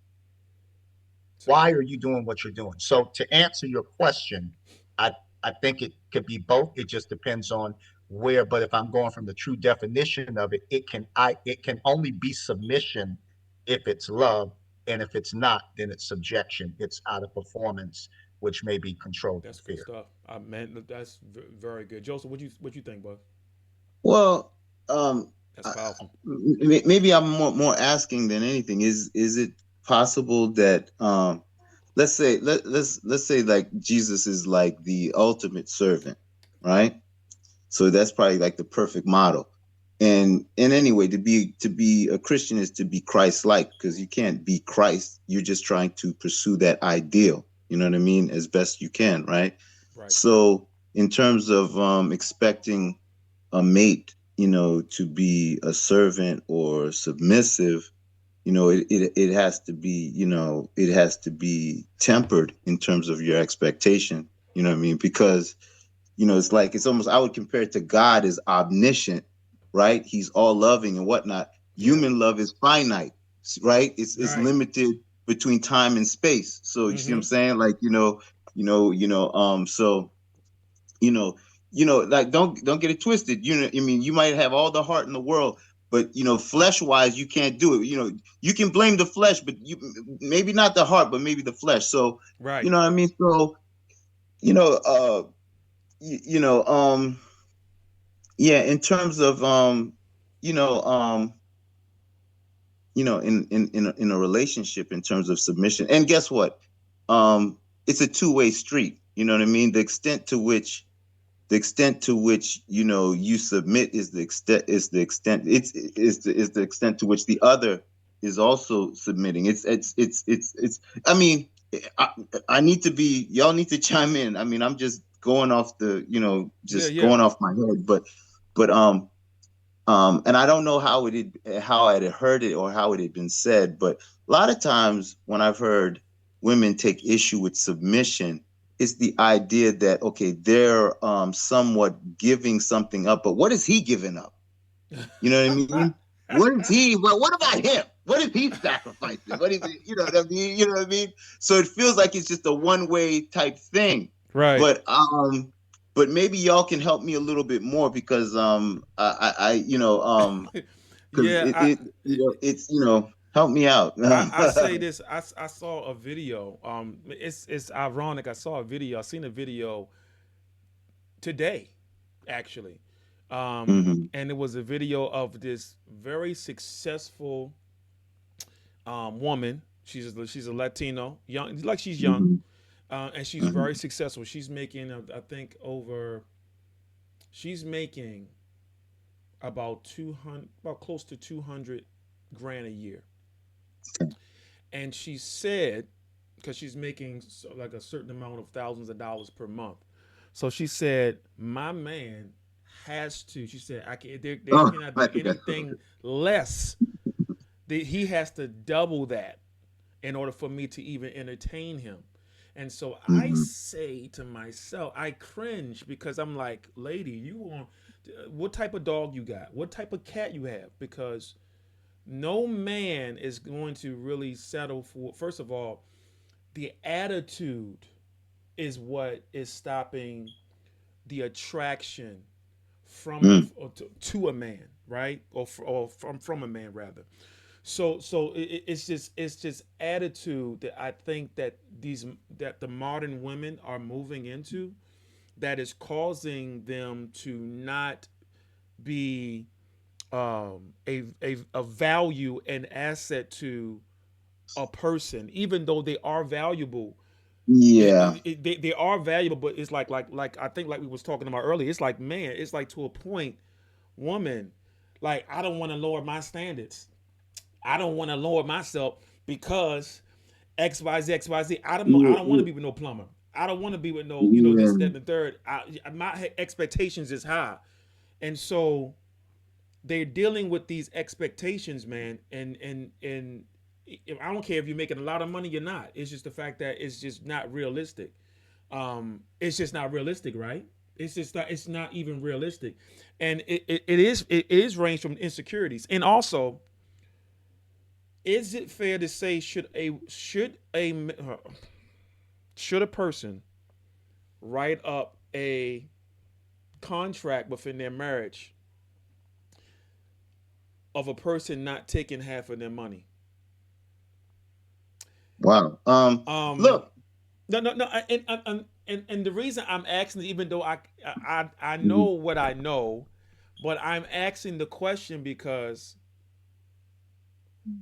Why are you doing what you're doing? So to answer your question, I I think it could be both. It just depends on where. But if I'm going from the true definition of it, it can only be submission if it's love, and if it's not, then it's subjection. It's out of performance, which may be controlled through That's good fear. stuff. Man, that's very good. Joseph, what you think, bud? Well, um, That's powerful. maybe I'm more asking than anything. Is it possible that let's say like Jesus is like the ultimate servant, right? So that's probably like the perfect model. And anyway, to be a Christian is to be Christ-like, because you can't be Christ. You're just trying to pursue that ideal. You know what I mean? As best you can, right? Right. So in terms of expecting a mate, to be a servant or submissive, it has to be, it has to be tempered in terms of your expectation. You know what I mean? Because it's like, it's almost, I would compare it to God as omniscient, right? He's all loving and whatnot. Yeah. Human love is finite, right? It's Right. limited between time and space. So you see what Mm-hmm. I'm saying? Like, so you know, like, don't get it twisted. I mean, you might have all the heart in the world, but flesh wise, you can't do it. You can blame the flesh, but you maybe not the heart, but maybe the flesh. So you Right. know what I mean? So you know, uh, you, you know, yeah, in terms of you know, in a relationship, in terms of submission, and guess what? It's a two-way street. You know what I mean? The extent to which you submit is the extent to which the other is also submitting. It's I mean, I, I need to be y'all need to chime in. I mean, I'm just going off Yeah. just Yeah. going off my head, but and I don't know how I had heard it or how it had been said, but a lot of times when I've heard women take issue with submission, it's the idea that, okay, they're somewhat giving something up, but what is he giving up? You know what I mean? What is he? Well, what about him? What is he sacrificing? What is it? You know what I mean? You know what I mean? So it feels like it's just a one-way type thing. Right. But maybe y'all can help me a little bit more, because I because Yeah. it's help me out. I say this. I saw a video. It's ironic. I saw a video. I seen a video today, actually, Mhm. and it was a video of this very successful woman. She's a Latino, young, like she's young, Mhm. And she's very successful. She's making, I think, she's making about 200, about close to 200 grand a year. And she said, because she's making like a certain amount of thousands of dollars per month. So she said, my man has to, she said, there cannot be anything less. He has to double that in order for me to even entertain him. And so I say to myself, I cringe because I'm like, lady, you want, what type of dog you got? What type of cat you have? Because no man is going to really settle for, first of all, the attitude is what is stopping the attraction from to a man, right? Or from a man rather. So it's just attitude that I think that the modern women are moving into, that is causing them to not be a value and asset to a person, even though they are valuable. Yeah. They are valuable, but it's like I think like we was talking about earlier. It's like, man, it's like to a point, woman, like I don't want to lower my standards. I don't want to lower myself because XYZ. I don't know. I don't want to be with no plumber. I don't want to be with no, this, that, and the third. My expectations is high, and so they're dealing with these expectations, man. And I don't care if you're making a lot of money, you're not. It's just the fact that it's just not realistic. It's just not realistic, right? It's just not. It's not even realistic, and it is range from insecurities, and also, is it fair to say should a person write up a contract within their marriage of a person not taking half of their money? Wow. Look. No. And the reason I'm asking, even though I know what I know, but I'm asking the question because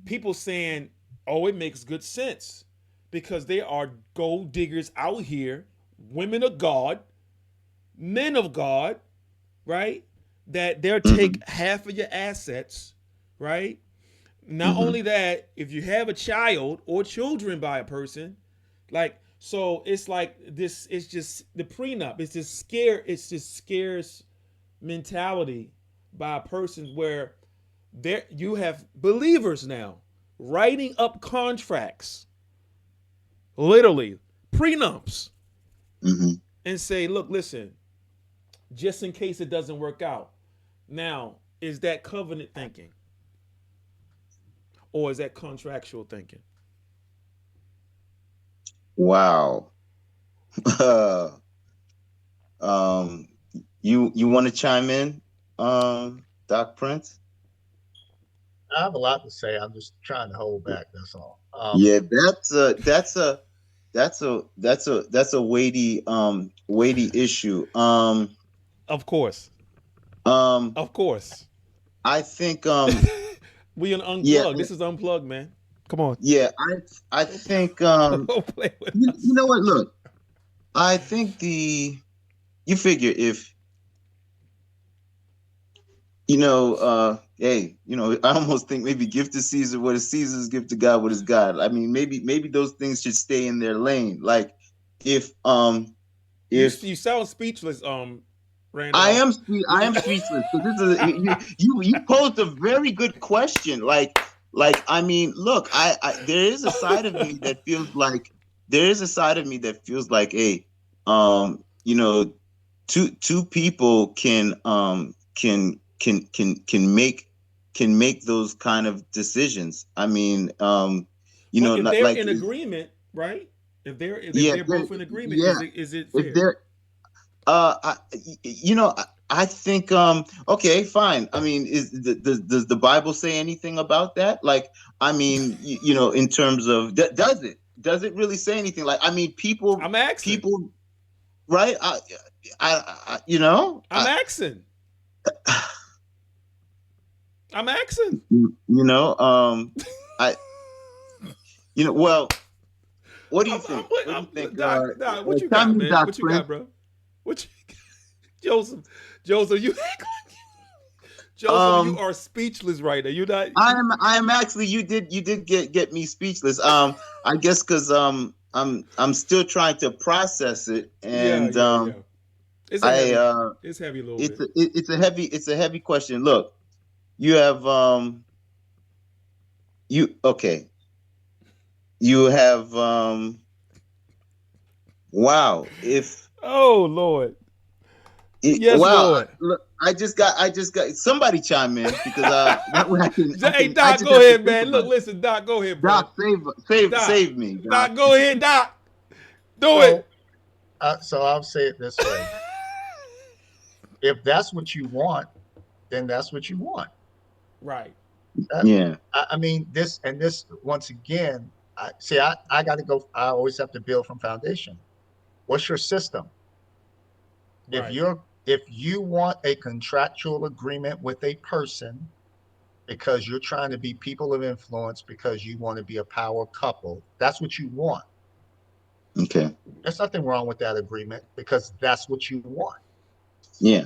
people saying, "Oh, it makes good sense," because there are gold diggers out here, women of God, men of God, right? That they'll take half of your assets, right? Not only that, if you have a child or children by a person, like, so it's like this, it's just the prenup. It's just scarce mentality by a person where there you have believers now writing up contracts, literally prenups, and say, look, listen, just in case it doesn't work out. Now, is that covenant thinking? Or is that contractual thinking? Wow. You want to chime in, Doc Prince? I have a lot to say. I'm just trying to hold back. That's all. Yeah, that's a weighty issue. Of course. Um, Of course. I think We an unplugged. yeah, This is unplugged, man. Come on. yeah, I think Don't play with you us. know what? Look, I think you figure if hey, I almost think maybe give to Caesar what is Caesar's, give to God what is God. I mean, maybe those things should stay in their lane. Like if You sound speechless, Randolph. I am speechless because this is you posed a very good question. Like I mean, look, there is a side of me that feels like hey, two people can make those kind of decisions. I mean, But if not they're like in agreement, right? If they're yeah, both in agreement, yeah. is it If fair? they're I think okay, fine. I mean, does the Bible say anything about that? Like, I mean, in terms of does it really say anything? Like, I mean, I'm asking. right? I'm asking. I'm asking. I well, What do you think? What do you think? Doc, what you got, Chime in, man? Doc What you Prince. got, bro? What you Joseph, Joseph, you Joseph, you Um, are speechless right now. You not I am actually. You did get me speechless. I guess because I'm still trying to process it, yeah, and yeah, yeah. It's a I heavy, it's heavy a little bit. it's a heavy question. Look, you have you okay. You have wow. If Oh Lord. Yes, wow, Lord. look, I just got somebody chime in because that way Hey I Doc, just go have to ahead, think man. Look, about it. listen, Doc, go ahead, bro. Doc, save Doc, save me, Doc. Doc, go ahead, Doc. Do So, it. so I'll say it this way: if that's what you want, then that's what you want. Right. Uh, Yeah. I mean, this once again. I got to go. I always have to build from foundation. What's your system? If Right. you want a contractual agreement with a person because you're trying to be people of influence because you want to be a power couple, that's what you want. Okay. There's nothing wrong with that agreement because that's what you want. Yeah.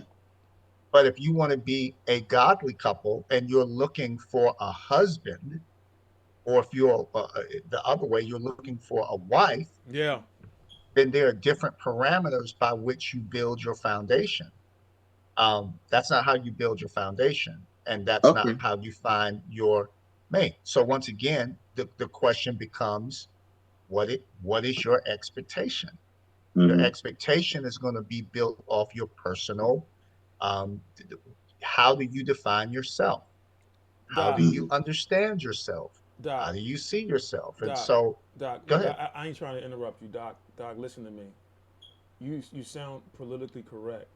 But if you want to be a godly couple and you're looking for a husband, or if you're the other way, you're looking for a wife, Yeah. then there are different parameters by which you build your foundation. That's not how you build your foundation, and that's not Okay. how you find your mate. So once again, the question becomes, what is your expectation? Your Mm-hmm. expectation is going to be built off your personal. Um, how do you define yourself? How do Doc, you Mm-hmm. understand yourself? How Doc, do you see yourself? And Doc, so, Doc. go Look, ahead. I ain't trying to interrupt you, Doc. Doc, listen to me. You sound politically correct,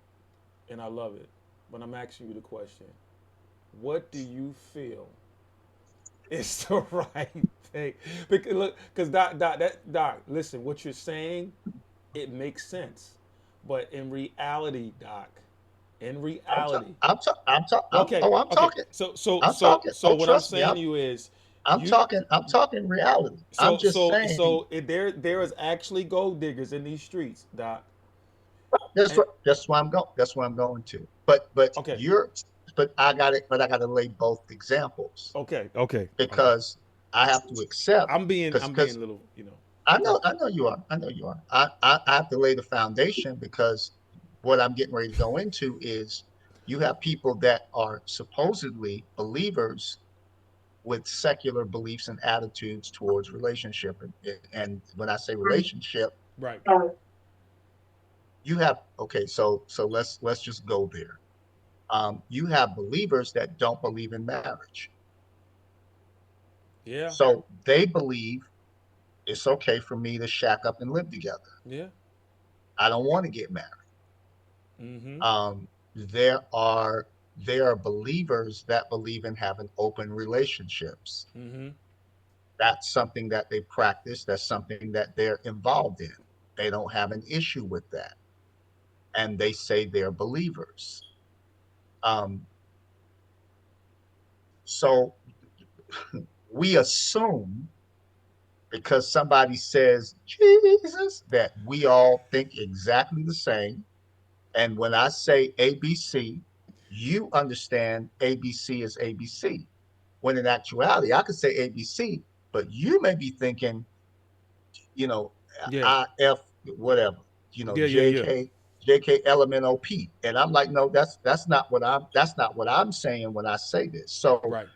and I love it. But I'm asking you the question: what do you feel is the right thing? Because look, because Doc, listen, what you're saying, it makes sense, but in reality, Doc, in I'm ta- reality, I'm ta- I'm ta- I'm okay, oh I'm okay. talking. I'm So talking. so Oh, what I'm trust me. saying to you is, I'm you talking. I'm talking reality. I'm just saying there is actually gold diggers in these streets, Doc. And that's why I'm going. That's where I'm going to. But okay, I got it. But I got to lay both examples okay. because I have to accept I'm being because a little, okay, I know you are. I know you are. I have to lay the foundation because what I'm getting ready to go into is you have people that are supposedly believers with secular beliefs and attitudes towards relationship. And when I say relationship, right, you have okay, so let's just go there. You have believers that don't believe in marriage. yeah, So they believe it's okay for me to shack up and live together. yeah, I don't want to get married. mm-hmm, There are believers that believe in having open relationships. mm-hmm, That's something that they practice. That's something that they're involved in. They don't have an issue with that, and they say they're believers. Um, so we assume because somebody says Jesus that we all think exactly the same. And when I say ABC, you understand ABC is ABC. When in actuality, I could say ABC, but you may be thinking, you know, yeah, IF, whatever, yeah, yeah, yeah, JK element OP. And I'm like, no, that's not what I'm saying when I say this. So right,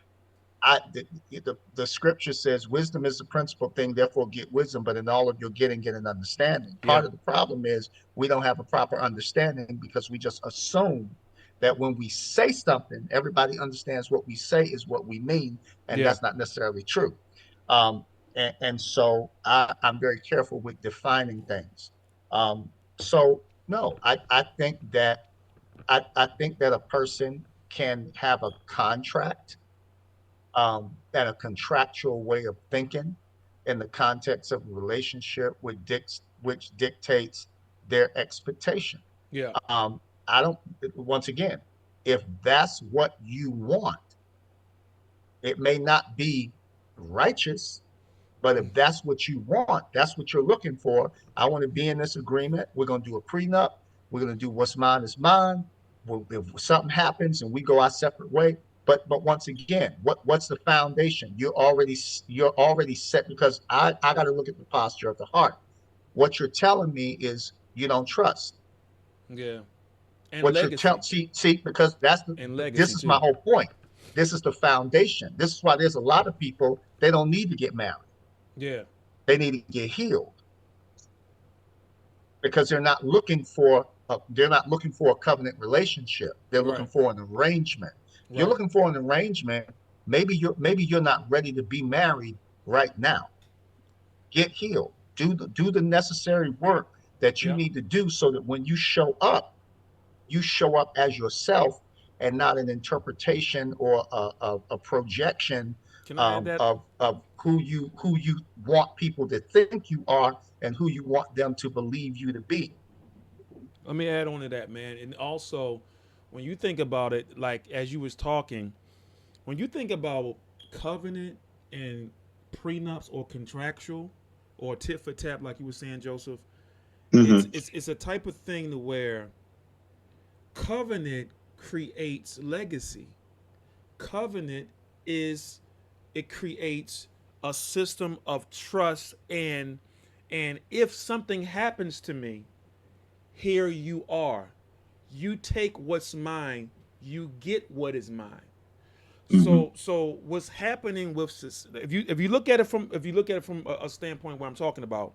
the scripture says wisdom is the principal thing, therefore get wisdom, but in all of your getting, get an understanding. yeah, Part of the problem is we don't have a proper understanding because we just assume that when we say something, everybody understands what we say is what we mean, and yeah, that's not necessarily true. Um, and so I'm very careful with defining things. Um, so no, I think that I think that a person can have a contract and a contractual way of thinking in the context of a relationship which dictates their expectation. yeah, Um, I don't, once again, if that's what you want, it may not be righteous, But if that's what you want, that's what you're looking for. I want to be in this agreement. We're going to do a prenup. We're going to do what's mine is mine. If something happens and we go our separate way, but once again, what's the foundation? You're already set, because I got to look at the posture of the heart. What you're telling me is you don't trust. Yeah. And What you're telling legacy. see because And this legacy is my too. whole point. This is the foundation. This is why there's a lot of people, they don't need to get married. Yeah. They need to get healed, because they're not looking for a covenant relationship. They're looking Right. for an arrangement. If you're Right. looking for an arrangement, maybe you're not ready to be married right now. Get healed. Do the necessary work that you Yeah. need to do, so that when you show up as yourself, and not an interpretation or a projection Can I add that? of who you want people to think you are, and who you want them to believe you to be. Let me add on to that, man. And also, when you think about it, like as you was talking, when you think about covenant and prenups or contractual or tit for tat, like you were saying, Joseph, it's Hmm. it's it's a type of thing to where covenant creates legacy. Covenant is it creates a system of trust and if something happens to me, here you are. You take what's mine, you get what is mine. Hmm. So what's happening with if you look at it from a standpoint where I'm talking about,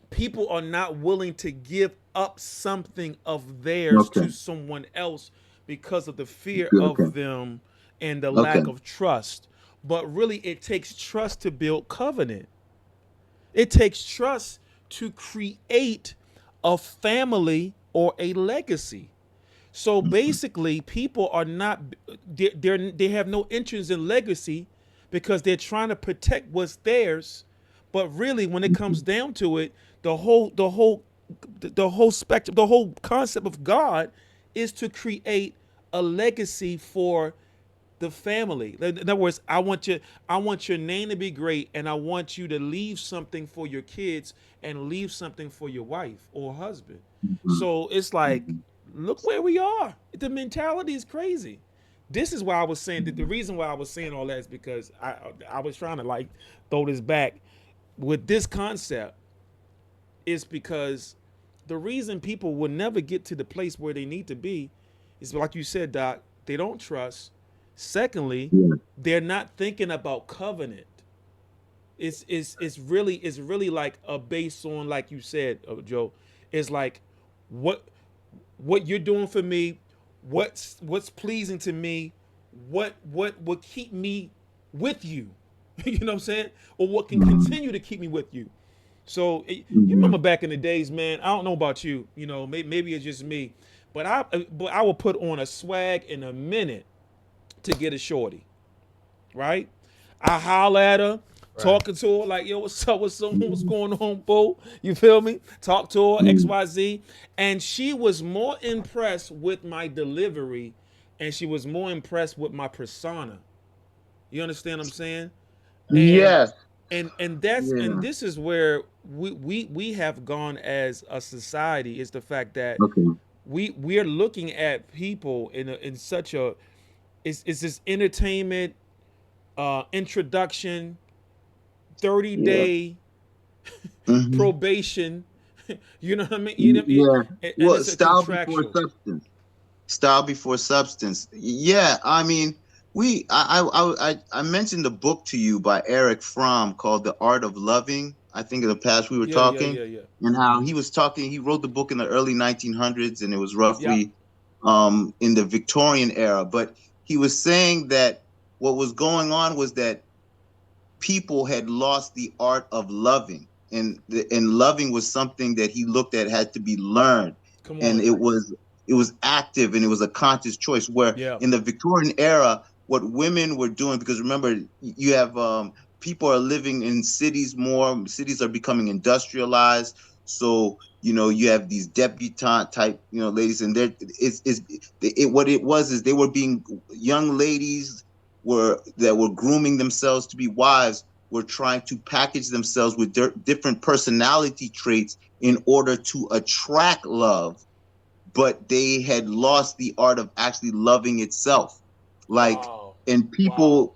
people are not willing to give up something of theirs Okay. to someone else because of the fear Good. Okay. of them and the Okay. lack of trust. But really, it takes trust to build covenant. It takes trust to create a family or a legacy. So Mhm. basically, people are not they have no interest in legacy because they're trying to protect what's theirs. But really, when it comes Mhm. down to it, the whole spectrum, the whole concept of God is to create a legacy for the family. In other words, I want your name to be great, and I want you to leave something for your kids and leave something for your wife or husband. Mhm. So it's like, Mhm. look where we are. The mentality is crazy. This is why I was saying that the Mhm. reason why I was saying all that is because I was trying to like throw this back with this concept is because the reason people will never get to the place where they need to be is like you said, Doc, they don't trust. Secondly, Yeah. they're not thinking about covenant. It's really like a base on like you said, Joe. It's like what what you're doing for me, what's pleasing to me, what will keep me with you. You know what I'm saying? Or what can Mhm. continue to keep me with you. So you Mhm. remember back in the days, man. I don't know about you. Maybe it's just me, but I will put on a swag in a minute to get a shorty. Right? I holler at her, Right. talking to her like, yo, what's up? What's Mhm. going on, boo? You feel me? Talk to her, X, Mhm. Y, Z, and she was more impressed with my delivery, and she was more impressed with my persona. You understand what I'm saying? and Yes. and Yeah. this is where we have gone as a society is the fact that Okay. we're looking at people in such a it's this entertainment introduction 30 Yeah. day Hmm. probation. You know what I mean? You know, Yeah. and Well, it's a style before contractual. substance. Style before substance. Yeah. I mean, I mentioned a book to you by Eric Fromm called The Art of Loving. I think in the past we were Yeah, yeah, talking, yeah, yeah. and how he was talking. He wrote the book in the early 1900s, and it was Yeah. roughly in the Victorian era. But he was saying that what was going on was that people had lost the art of loving, and loving was something that he looked at had to be learned, Come and on. it was active, and it was a conscious choice, where Yeah. in the Victorian era what women were doing, because remember, you have people are living in cities more. Cities are becoming industrialized, so you have these debutante type ladies, and what it was is they were being young ladies were that were grooming themselves to be wives, were trying to package themselves with different personality traits in order to attract love, but they had lost the art of actually loving itself. Like, Wow. and Wow.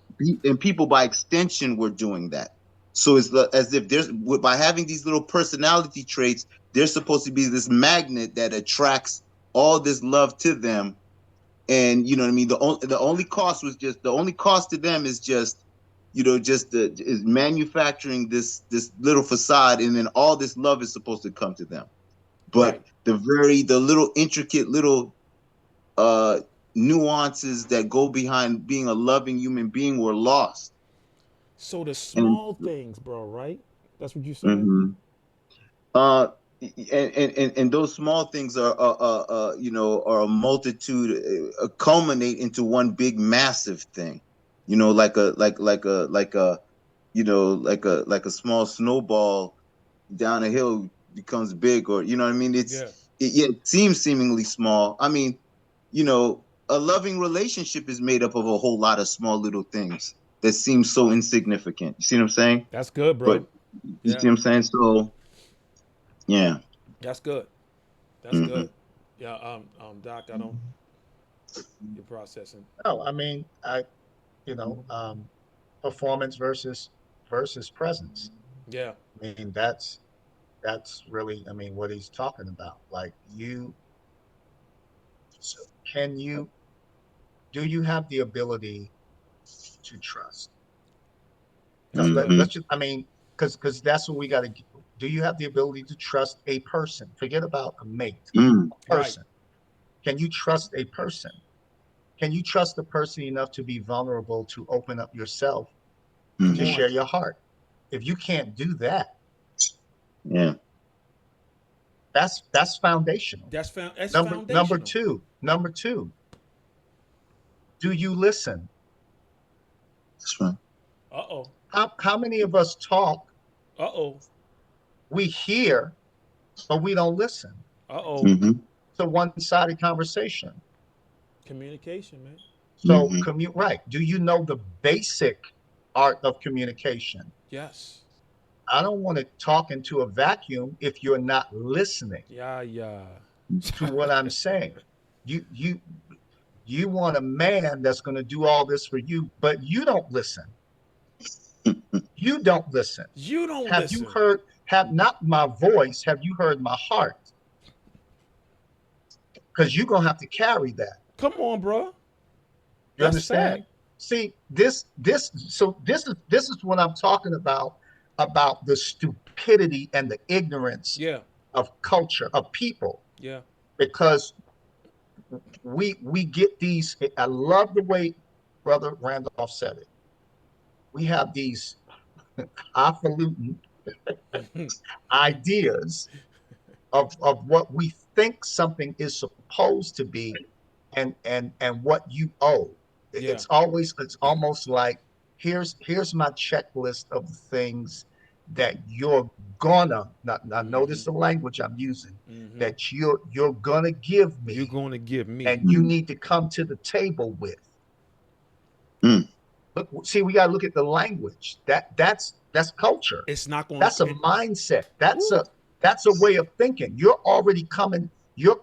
people by extension were doing that. So it's as if there's, by having these little personality traits, there's supposed to be this magnet that attracts all this love to them. And you know what I mean? The only cost to them is just, is manufacturing this little facade, and then all this love is supposed to come to them. But Right. the little intricate little nuances that go behind being a loving human being were lost. So the And small things, bro, right? That's what you're saying? mhm. uh and those small things are a multitude, culminate into one big massive thing, like a small snowball down a hill becomes big, or you know what I mean. Yeah. It seems seemingly small. I mean, a loving relationship is made up of a whole lot of small little things that seem so insignificant. You see what I'm saying? That's good, But bro. you see Yeah. what I'm saying? So yeah. That's good. That's Hmm. good. Yeah, Doc, I don't you're processing. No, I mean, performance versus presence. Yeah. I mean, that's really, I mean, what he's talking about. Like so do you have the ability to trust? That's good. Hmm. Let's just, I mean, because that's what we got to. Do you have the ability to trust a person? Forget about a mate, Mm. a Right. person. Can you trust a person? Can you trust a person enough to be vulnerable, to open up yourself, Come to Hmm. on. share your heart? If you can't do that, Yeah. that's foundational. That's Number foundational. two, do you listen? That's right. Uh-oh. How many of us talk, Uh-oh. we hear, but we don't listen? Uh-oh. Hmm. It's a one-sided conversation. Communication, man. So Hmm. right. Do you know the basic art of communication? Yes. I don't want to talk into a vacuum if you're not listening Yeah, yeah. to what I'm saying. You you you want a man that's going to do all this for you, but you don't listen. You don't listen. You don't Have you listen. heard, have not my voice, have you heard my heart? Because you're going to have to carry that. Come on, bro. You That's fact. understand? See, this is what I'm talking about the stupidity and the ignorance Yeah. of culture, of people, Yeah. because we get these. I love the way Brother Randolph said it. We have these highfalutin ideas of what we think something is supposed to be, and what you owe. Yeah. It's almost like, here's my checklist of the things that you're gonna, now Mm-hmm. notice the language I'm using, Mm-hmm. that you're gonna give You're me, going to give me. and you need to come to the table with. Mm. Look, see, we gotta look at the language. That's culture. It's not going That's a to. mindset. Woo. That's a way of thinking. You're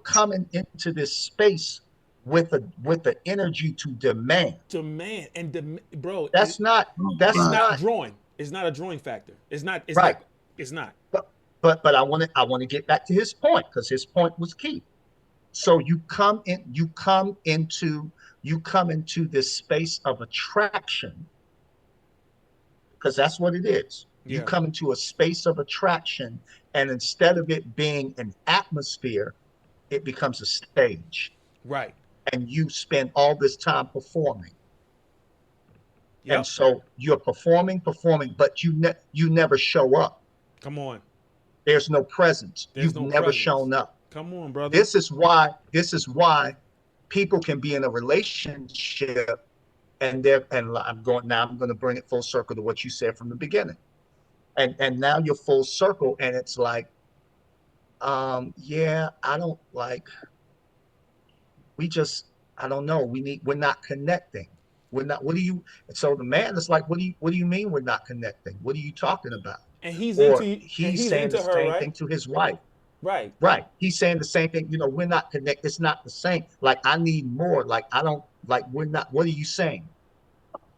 coming into this space with the energy to demand. Demand and bro, That's not that's it's Right. not not drawing. It's not a drawing factor. It's not. It's right. not. It's not. But but I want to get back to his point, because his point was key. So you come into this space of attraction, because that's what it is. You Yeah. come into a space of attraction, and instead of it being an atmosphere, it becomes a stage, Right. and you spend all this time performing. And Yep. so you're performing, but you never show up. Come on. There's no presence. There's You've no never presence. shown up. Come on, brother. This is why people can be in a relationship, and I'm going to bring it full circle to what you said from the beginning. And now you're full circle, and it's like, yeah, I don't like, we just, I don't know, we're not connecting. We're not. What do you? So the man is like, what do you mean we're not connecting? What are you talking about? And he's Or into he's saying the her, same right? thing to his wife. Right. Right. He's saying the same thing. You know, we're not connected. It's not the same. Like, I need more. Like, I don't, like, we're not. What are you saying?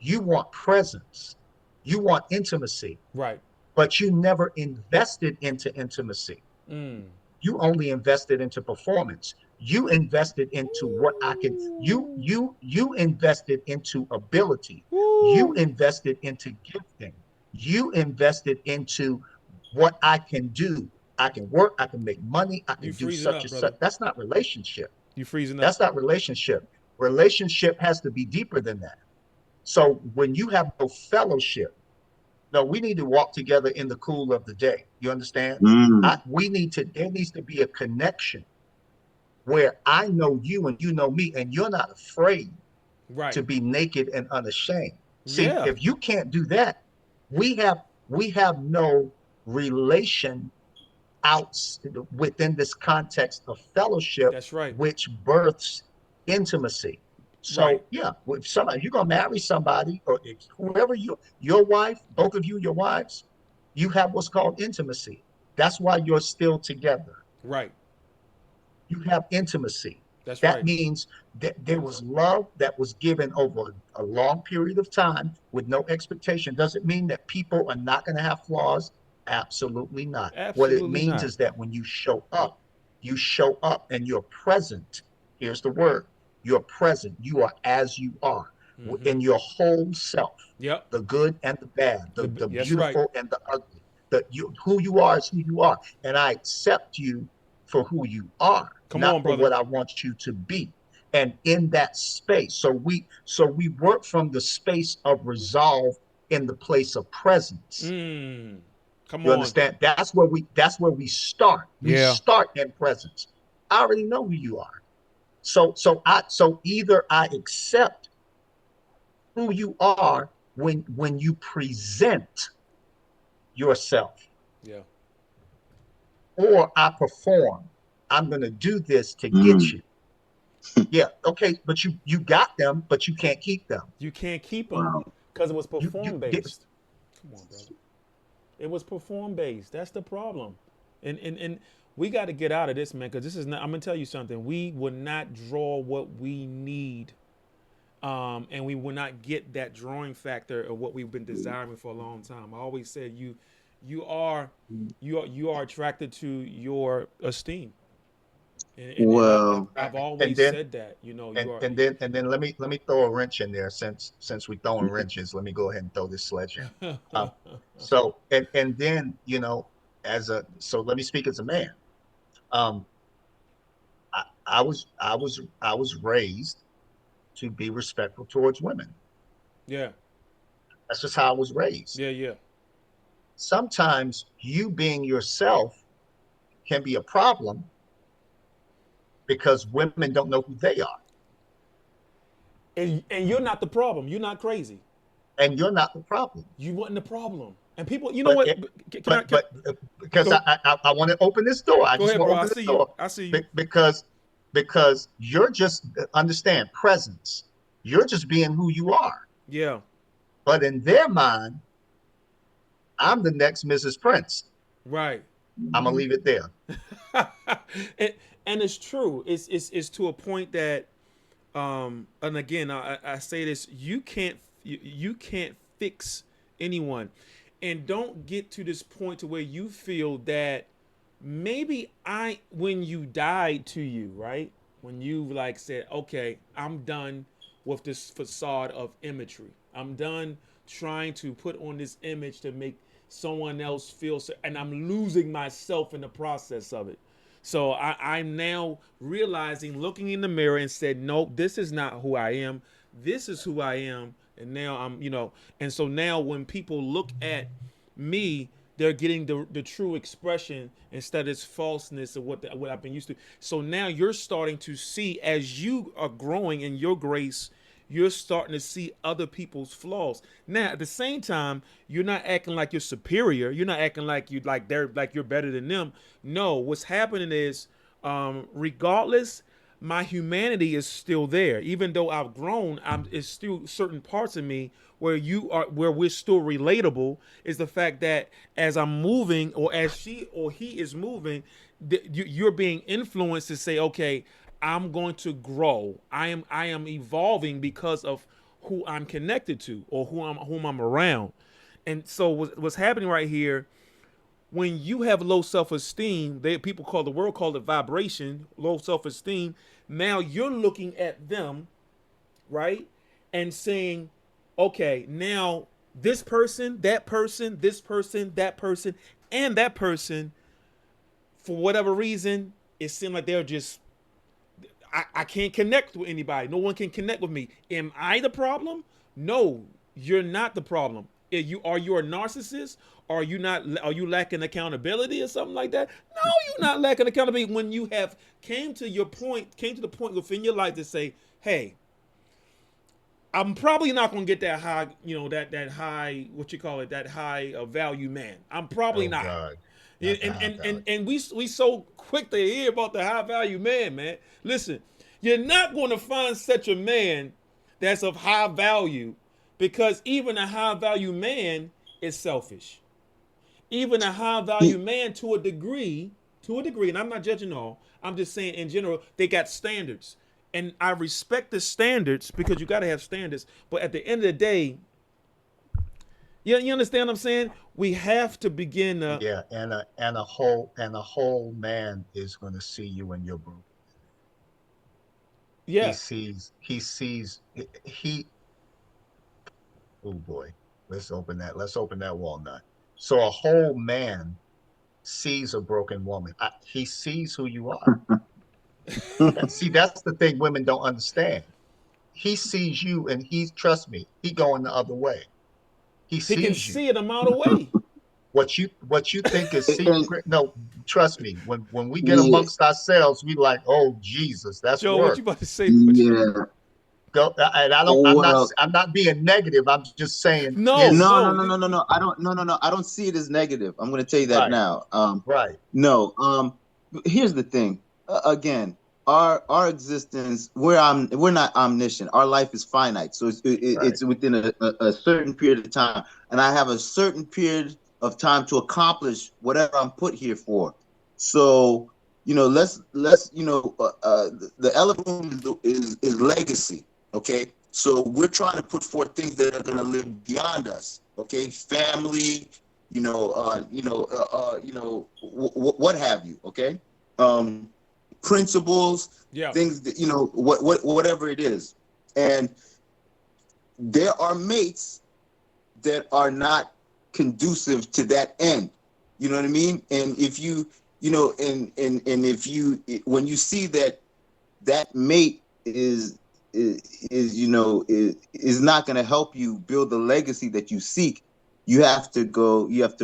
You want presence. You want intimacy, Right. but you never invested into intimacy. Mm. You only invested into performance. You invested into what I can, you invested into ability. You Woo. invested into gifting. You invested into what I can do. I can work, I can make money, I You can do freezing such up, and brother. such. That's not relationship. You freezing up. That's not relationship. Relationship has to be deeper than that. So when you have no fellowship, no, we need to walk together in the cool of the day. You understand? Mm. There needs to be a connection where I know you and you know me, and you're not afraid Right. to be naked and unashamed. See, Yeah. if you can't do that, we have we have no relation out within this context of fellowship, That's right. which births intimacy. Right. So yeah, if somebody you're gonna marry somebody, or if whoever your wife, both of you, your wives, you have what's called intimacy. That's why you're still together. Right. You have intimacy. That's That right. means that there was love that was given over a long period of time with no expectation. Doesn't mean that people are not going to have flaws. Absolutely not. What it Absolutely means not. is that when you show up and you're present. Here's the word: you're present. You are as you are Mm-hmm. in your whole self, Yep. the good and the bad, the That's right. beautiful and the ugly. Who you are is who you are, and I accept you for who you are, Come not on, for brother. what I want you to be. And in that space, so we work from the space of resolve in the place of presence. Mm. Come You on. understand? That's where we start. We Yeah. start in presence. I already know who you are. So either I accept who you are when you present yourself, Yeah. or I perform. I'm going to do this to get Mm. you. Yeah, okay, but you got them, but you can't keep them. You can't keep them Wow. because it was You perform based. Come on, brother. It was perform based. That's the problem. And we got to get out of this, man, because this is not, I'm going to tell you something. We will not draw what we need. And we will not get that drawing factor of what we've been desiring for a long time. I always said you are you are attracted to your esteem. Well, I've and always then said that, you and are. and then and then let me throw a wrench in there, since we throwing wrenches. Let me go ahead and throw this sledge in. Um, so and then so let me speak as a man. Um, I was raised to be respectful towards women. Yeah, That's just how I was raised. yeah, yeah. Sometimes you being yourself can be a problem because women don't know who they are, And you're not the problem. You're not crazy. and you're not the problem. You wasn't the problem. And people, you know But what? it, Can I? but Can, but because go, I want to open this door. I go just ahead, want to bro. I open see this you. door I see you. because you're just, understand, presence. You're just being who you are. Yeah. But in their mind, I'm the next Mrs. Prince. Right. I'm gonna leave it there. and, and it's true. It's to a point that and again I say this, you can't fix anyone, and don't get to this point to where you feel that maybe I when you died to you, right, when you like said, okay, I'm done with this facade of imagery, I'm done trying to put on this image to make someone else feel so, and I'm losing myself in the process of it. So I'm now realizing, looking in the mirror, and said, nope, this is not who I am. This is who I am. And now and so now when people look at me, they're getting the true expression instead of this falseness of what I've been used to. So now you're starting to see, as you are growing in your grace, you're starting to see other people's flaws. Now, at the same time, you're not acting like you're superior. You're not acting like you're better than them. No, what's happening is, regardless my humanity is still there. Even though I've grown, it's still certain parts of me where we're still relatable. Is the fact that as I'm moving, or as she or he is moving, you're being influenced to say, okay, I'm going to grow. I am evolving because of who I'm connected to, or whom I'm around. And so what's happening right here, when you have low self-esteem, the world called it vibration, low self-esteem. Now you're looking at them, right, and saying, okay, now this person, that person, this person, that person, and that person, for whatever reason, it seems like they're just, I can't connect with anybody. No one can connect with me. Am I the problem? No, you're not the problem. Are you a narcissist? Are you not? Are you lacking accountability or something like that? No, you're not lacking accountability. When you have came to the point within your life to say, hey, I'm probably not going to get that high, that high, what you call it, that high value man. I'm probably Oh not. God. And we so quick to hear about the high value man. Listen, you're not going to find such a man that's of high value, because even a high value man is selfish. Even a high value man, to a degree, and I'm not judging all, I'm just saying in general, they got standards. And I respect the standards, because you got to have standards. But at the end of the day, you understand what I'm saying? We have to begin. Yeah, and a whole man is going to see you in your broken. Yeah. He sees he. Oh boy, let's open that walnut. So a whole man sees a broken woman. He sees who you are. See, that's the thing women don't understand. He sees you, and trust me, he going the other way. He He can sees you. see it a mile away. What you think is secret? No, trust me. When we get Yeah, amongst ourselves, we like, oh Jesus, that's Joe, what you work. about to say? yeah. Go, and I don't. Well, I'm not being negative. I'm just saying No, it's no, no, no. no, no, no, no. I don't. No, no, no. I don't see it as negative. I'm going to tell you that right, now. right, No. Here's the thing. Again, our existence. We're not omniscient. Our life is finite, so right. it's within a certain period of time, and I have a certain period of time to accomplish whatever I'm put here for. So let's the elephant is legacy. Okay, so we're trying to put forth things that are going to live beyond us. Okay, family, what have you. Okay, principles, Yeah. things that whatever it is, and there are mates that are not conducive to that end. You know what I mean? And if and if you when you see that mate is not going to help you build the legacy that you seek, you have to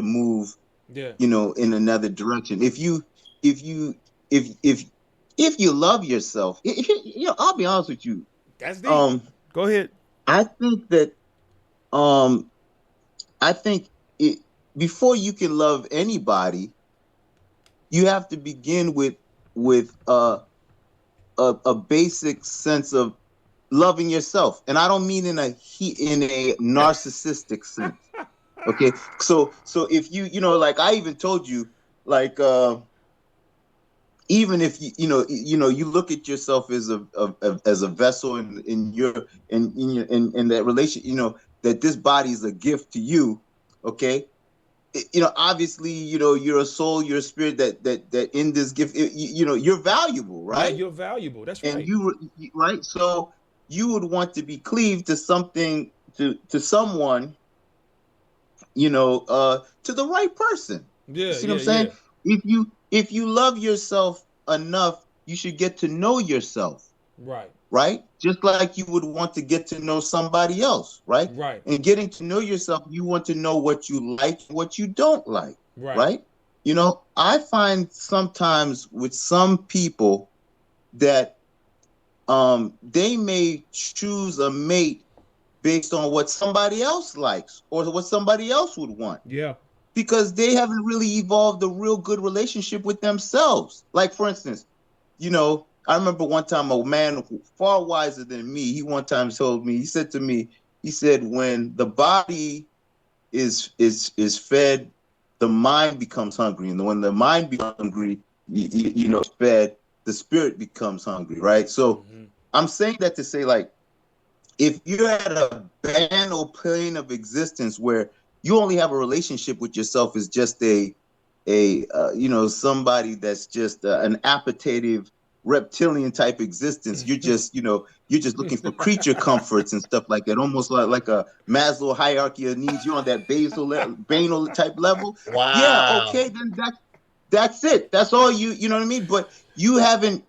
move Yeah. in another direction. If you love yourself, I'll be honest with you. That's deep. um Go ahead. I think that um I think it, before you can love anybody, you have to begin with a basic sense of loving yourself. And I don't mean in a narcissistic sense. Okay, so if like I even told you, like even if you look at yourself as a vessel in that relation, that this body is a gift to you. Okay, obviously, you're a soul, you're a spirit, that in this gift, you're valuable, Yeah, right? you're valuable. That's And right. right, so you would want to be cleaved to something, to someone, to the right person. You Yeah, see what yeah, I'm saying? yeah. If you love yourself enough, you should get to know yourself, Right. right? Just like you would want to get to know somebody else, right? Right. And getting to know yourself, you want to know what you like, what you don't like, Right. right? I find sometimes with some people that they may choose a mate based on what somebody else likes or what somebody else would want, Yeah. because they haven't really evolved a real good relationship with themselves. Like, for instance, you know, I remember one time a man far wiser than me, he one time told me, he said to me, he said, when the body is fed, the mind becomes hungry. And when the mind becomes hungry, fed, the spirit becomes hungry, right? So I'm saying that to say, like, if you're at a band or plane of existence where you only have a relationship with yourself as just somebody that's just an appetitive reptilian type existence, you're just looking for creature comforts and stuff like that, almost like a Maslow hierarchy of needs. You're on that banal type level. Yeah, Wow. okay, then that's it. That's all you know what I mean? But you haven't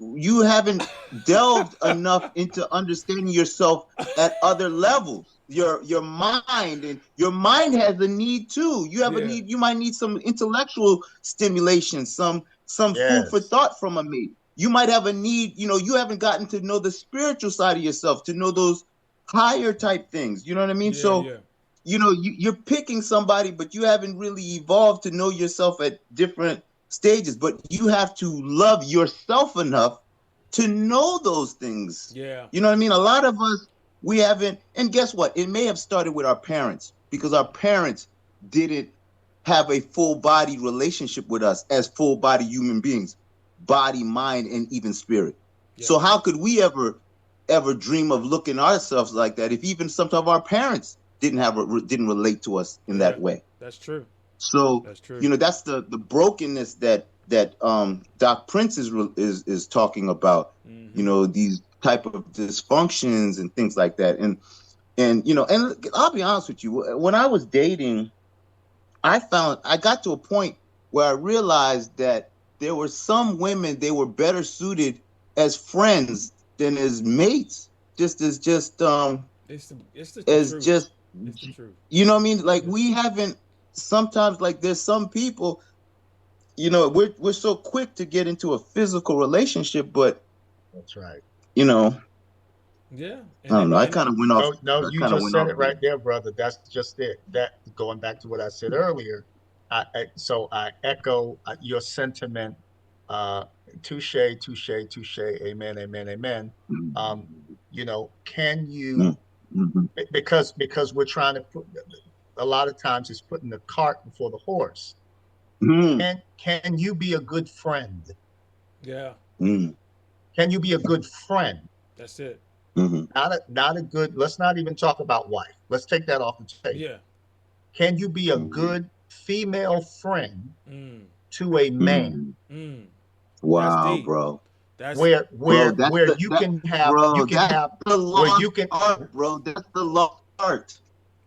delved enough into understanding yourself at other levels. Your mind has a need too. You have a need. You might need some intellectual stimulation, some food for Yes. thought from a mate. You might have a need. You haven't gotten to know the spiritual side of yourself, to know those higher type things. You know what I mean? So you're picking somebody, but you haven't really evolved to know yourself at different stages. But you have to love yourself enough to know those things. Yeah. You know what I mean? A lot of us, we haven't, and guess what? It may have started with our parents, because our parents didn't have a full body relationship with us as full body human beings, body, mind, and even spirit. Yeah. So how could we ever dream of looking ourselves like that if even some of our parents didn't relate to us in that way? That's true. So That's true. that's the brokenness that Doc Prince is talking about. These type of dysfunctions and things like that. And I'll be honest with you, when I was dating, I got to a point where I realized that there were some women, they were better suited as friends than as mates. Just as just it's the as truth. just It's the truth. you know what I mean? Like, we haven't, sometimes, like, there's some people, we're so quick to get into a physical relationship, but That's right. Yeah. I don't know. I kind of went off. No, you just said it right there, brother. That's just it. That, going back to what I said earlier, so I echo your sentiment. Uh, touche, touche, touche. Amen, amen, amen. Can you, because we're trying to put, a lot of times it's putting the cart before the horse. Can you be a good friend? Yeah. Can you be a good friend? That's it. Not a good, let's not even talk about wife. Let's take that off the table. Yeah. Can you be a good female friend to a man? That's Wow, deep. bro. That's Where that's you the can have the where lost you can art, bro. That's the lost art.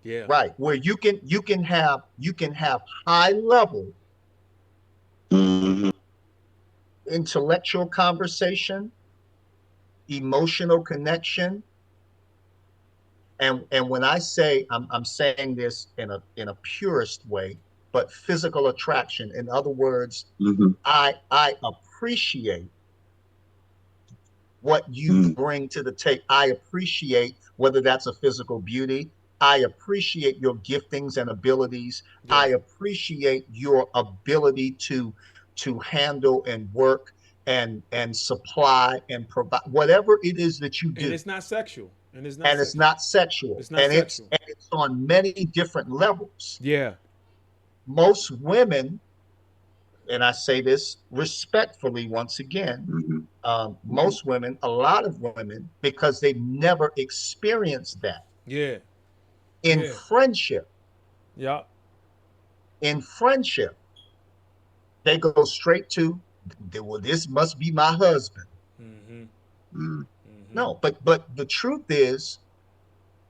Yeah. right, where you can have high level intellectual conversation, emotional connection. And when I say, I'm saying this in a purist way, but physical attraction. In other words, I appreciate what you bring to the table. I appreciate whether that's a physical beauty. I appreciate your giftings and abilities. Yeah. I appreciate your ability to handle and work and supply and provide whatever it is that you do. And it's not sexual. And it's not sexual. It's not sexual. It's on many different levels. Yeah. Most women, and I say this respectfully once again, most women, a lot of women, because they've never experienced that. Yeah. In friendship. Yeah. In friendship, they go straight to, well, this must be my husband. No, but the truth is,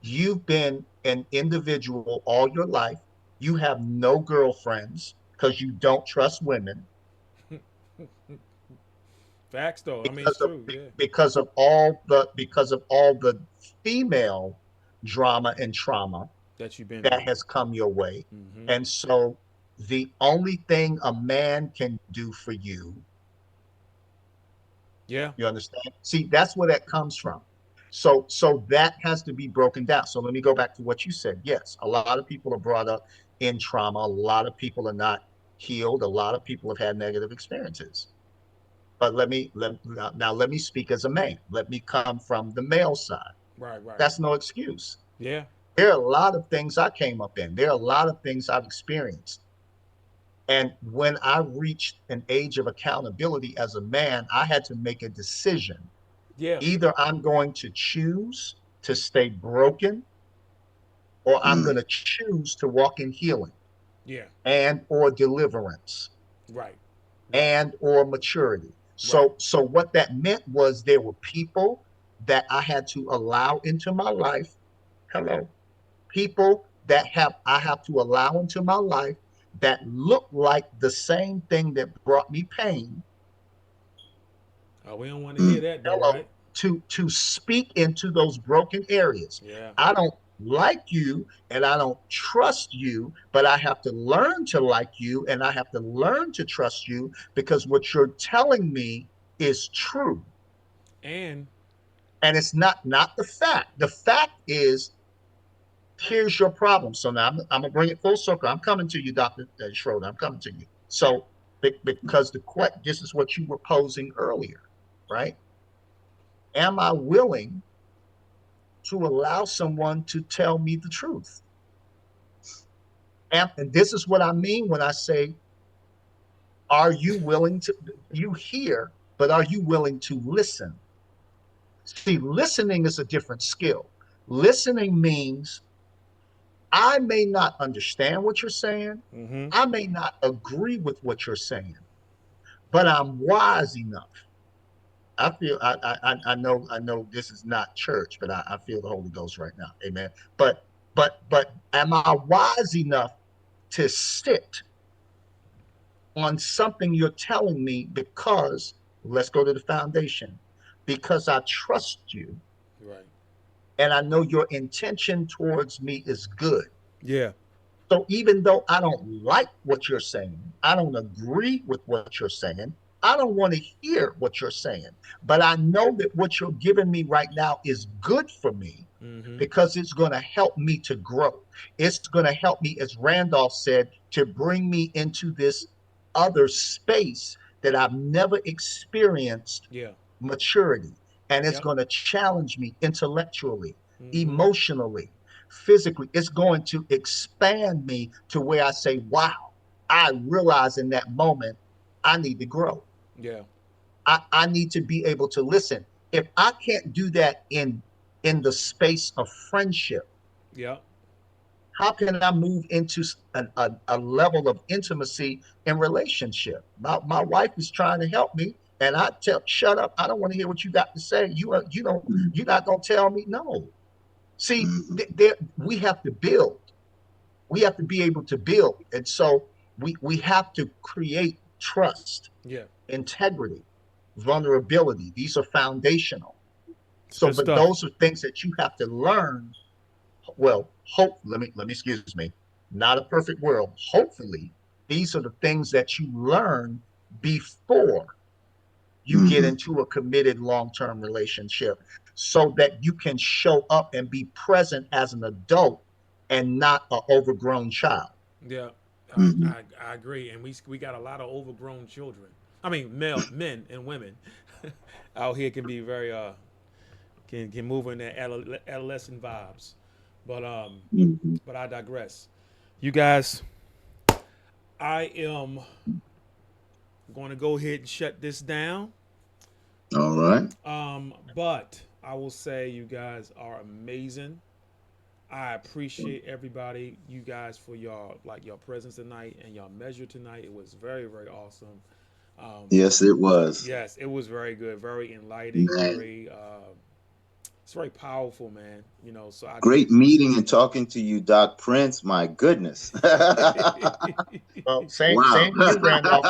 you've been an individual all your life. You have no girlfriends because you don't trust women. Facts, though. I mean, it's true. Because of all the female drama and trauma that you've been that through. has come your way. And so the only thing a man can do for you, you understand? See, that's where that comes from. So that has to be broken down. So let me go back to what you said. Yes, a lot of people are brought up in trauma. A lot of people are not healed. A lot of people have had negative experiences. But now let me speak as a man. Let me come from the male side. Right, right. That's no excuse. Yeah. There are a lot of things I came up in. There are a lot of things I've experienced. And when I reached an age of accountability as a man, I had to make a decision. Yeah. Either I'm going to choose to stay broken, or I'm going to choose to walk in healing Yeah. and or deliverance Right. Right. and or maturity. Right. So what that meant was there were people that I had to allow into my life. Hello. People that I have to allow into my life that look like the same thing that brought me pain. Oh, we don't want to hear that though, Hello. right? To speak into those broken areas. Yeah. I don't like you and I don't trust you, but I have to learn to like you and I have to learn to trust you because what you're telling me is true. And And it's not the fact. The fact is, here's your problem. So now I'm gonna bring it full circle. I'm coming to you, Dr. Schroeder. I'm coming to you. So because this is what you were posing earlier, right? Am I willing to allow someone to tell me the truth? And this is what I mean when I say, are you willing to, you hear, but are you willing to listen? See, listening is a different skill. Listening means I may not understand what you're saying. mm-hmm. I may not agree with what you're saying, but I'm wise enough. I know this is not church, but I feel the Holy Ghost right now. Amen. But am I wise enough to sit on something you're telling me because let's go to the foundation, because I trust you Right. and I know your intention towards me is good. Yeah. So even though I don't like what you're saying, I don't agree with what you're saying, I don't want to hear what you're saying, but I know that what you're giving me right now is good for me Mm-hmm. because it's going to help me to grow. It's going to help me, as Randolph said, to bring me into this other space that I've never experienced Yeah. maturity. And it's Yep. going to challenge me intellectually, Mm-hmm. emotionally, physically. It's going to expand me to where I say, wow, I realize in that moment, I need to grow. Yeah. I need to be able to listen. If I can't do that in the space of friendship, Yep. how can I move into a level of intimacy in relationship? My wife is trying to help me, and I tell, shut up. I don't want to hear what you got to say. You don't. You're not gonna tell me no. See, we have to build. We have to be able to build, and so we have to create trust, Yeah. integrity, vulnerability. These are foundational. It's So, good but stuff. those are things that you have to learn. Well, let me excuse me. Not a perfect world. Hopefully, these are the things that you learn before you get into a committed long-term relationship so that you can show up and be present as an adult and not an overgrown child. Yeah. I agree, and we got a lot of overgrown children. I mean, men and women out here can be very can move in their adolescent vibes, but but I digress. You guys, I am going to go ahead and shut this down. All right. But I will say you guys are amazing. I appreciate everybody, you guys, for your presence tonight and your measure tonight. It was very, very awesome. Yes, it was. Yes, it was very good, very enlightening, Man, very it's very powerful, man. So I great just meeting and talking to you, Doc Prince. My goodness. Well, same Wow. same to you, Randolph.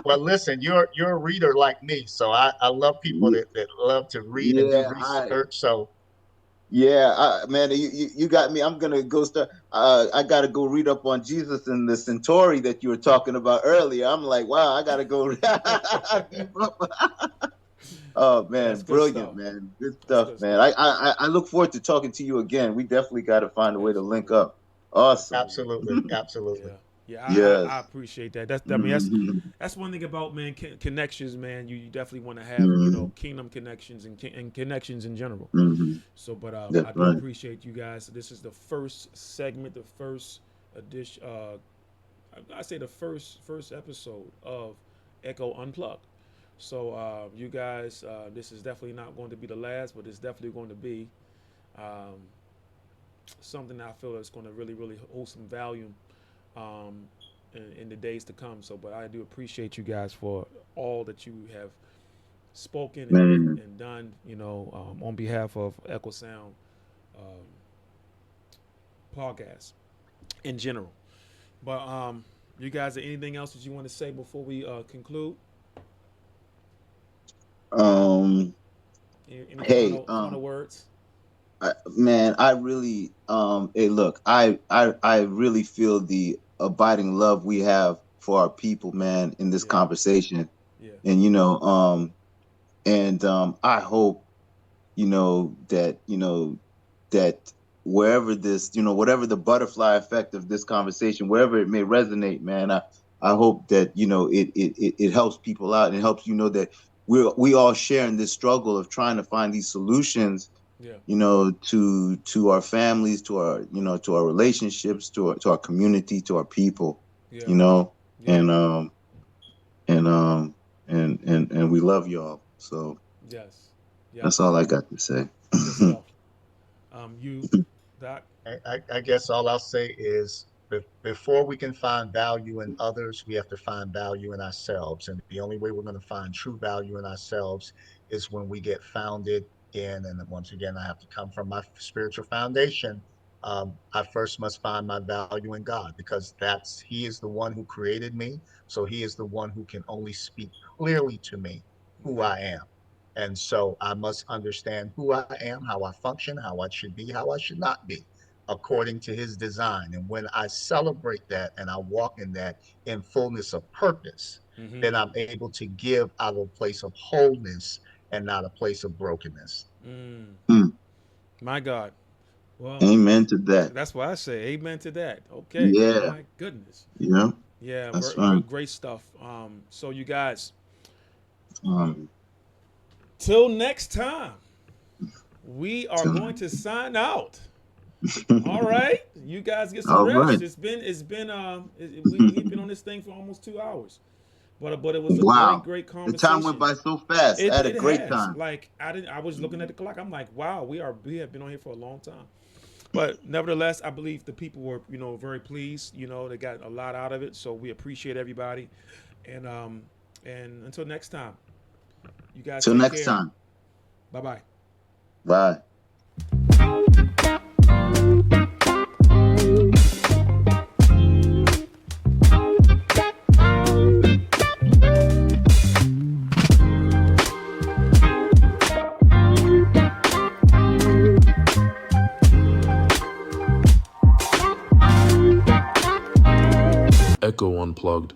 Well, listen, you're a reader like me, so I love people that love to read and do Yeah, research. So man, you got me. I'm gonna go start. I gotta go read up on Jesus and the Centauri that you were talking about earlier. I'm like, wow, I gotta go. Oh that's man, good brilliant, stuff. man, good That's stuff, good man. stuff. I look forward to talking to you again. We definitely got to find a way to link Absolutely. up. Awesome. Absolutely. absolutely, absolutely. Yeah. Yeah, I Yes. appreciate that. That's I mean Mm-hmm. that's one thing about, man, connections, man. You definitely want to have, Mm-hmm. kingdom connections and connections in general. Mm-hmm. So, but That's I do right. appreciate you guys. This is the first segment, the first edition. I say the first episode of Echo Unplugged. So, you guys, this is definitely not going to be the last, but it's definitely going to be um, something that I feel is going to really, really hold some value um, in the days to come. So, but I do appreciate you guys for all that you have spoken Man. and done, on behalf of Echo Sound um, podcast in general. But you guys, anything else that you want to say before we conclude? Um. Any Hey. final words? Man, I really. Hey, look. I really feel the abiding love we have for our people, man, in this Yeah, conversation, yeah, and I hope that wherever this, whatever the butterfly effect of this conversation, wherever it may resonate, man, I hope that it helps people out and helps that we all share in this struggle of trying to find these solutions, yeah, to our families, to our relationships, to our community, to our people, yeah, you know, yeah. and and we love y'all. So Yes, that's yes. all I got to say. Good stuff. You, Doc. I guess all I'll say is before we can find value in others, we have to find value in ourselves. And the only way we're going to find true value in ourselves is when we get founded in, and once again, I have to come from my spiritual foundation. I first must find my value in God because He is the one who created me. So He is the one who can only speak clearly to me who Yeah, I am. And so I must understand who I am, how I function, how I should be, how I should not be, according to his design. And when I celebrate that and I walk in that in fullness of purpose, mm-hmm. then I'm able to give out of a place of wholeness and not a place of brokenness. Mm, Mm, my God. Well, amen to that. that's why I say amen to that. Okay, Yeah, my goodness. yeah, Yeah, that's right. great stuff. So you guys, Um, till next time, we are so- going to sign out. All right, you guys get some all right. rest. We've been on this thing for almost 2 hours, but it was a Wow, great the time went conversation. by so fast. I had a It great has. time. Like I was looking at the clock. I'm like, wow, we have been on here for a long time. But nevertheless, I believe the people were, very pleased. They got a lot out of it. So we appreciate everybody. And until next time, you guys Till take next care. time. Bye bye. Bye. Echo Unplugged.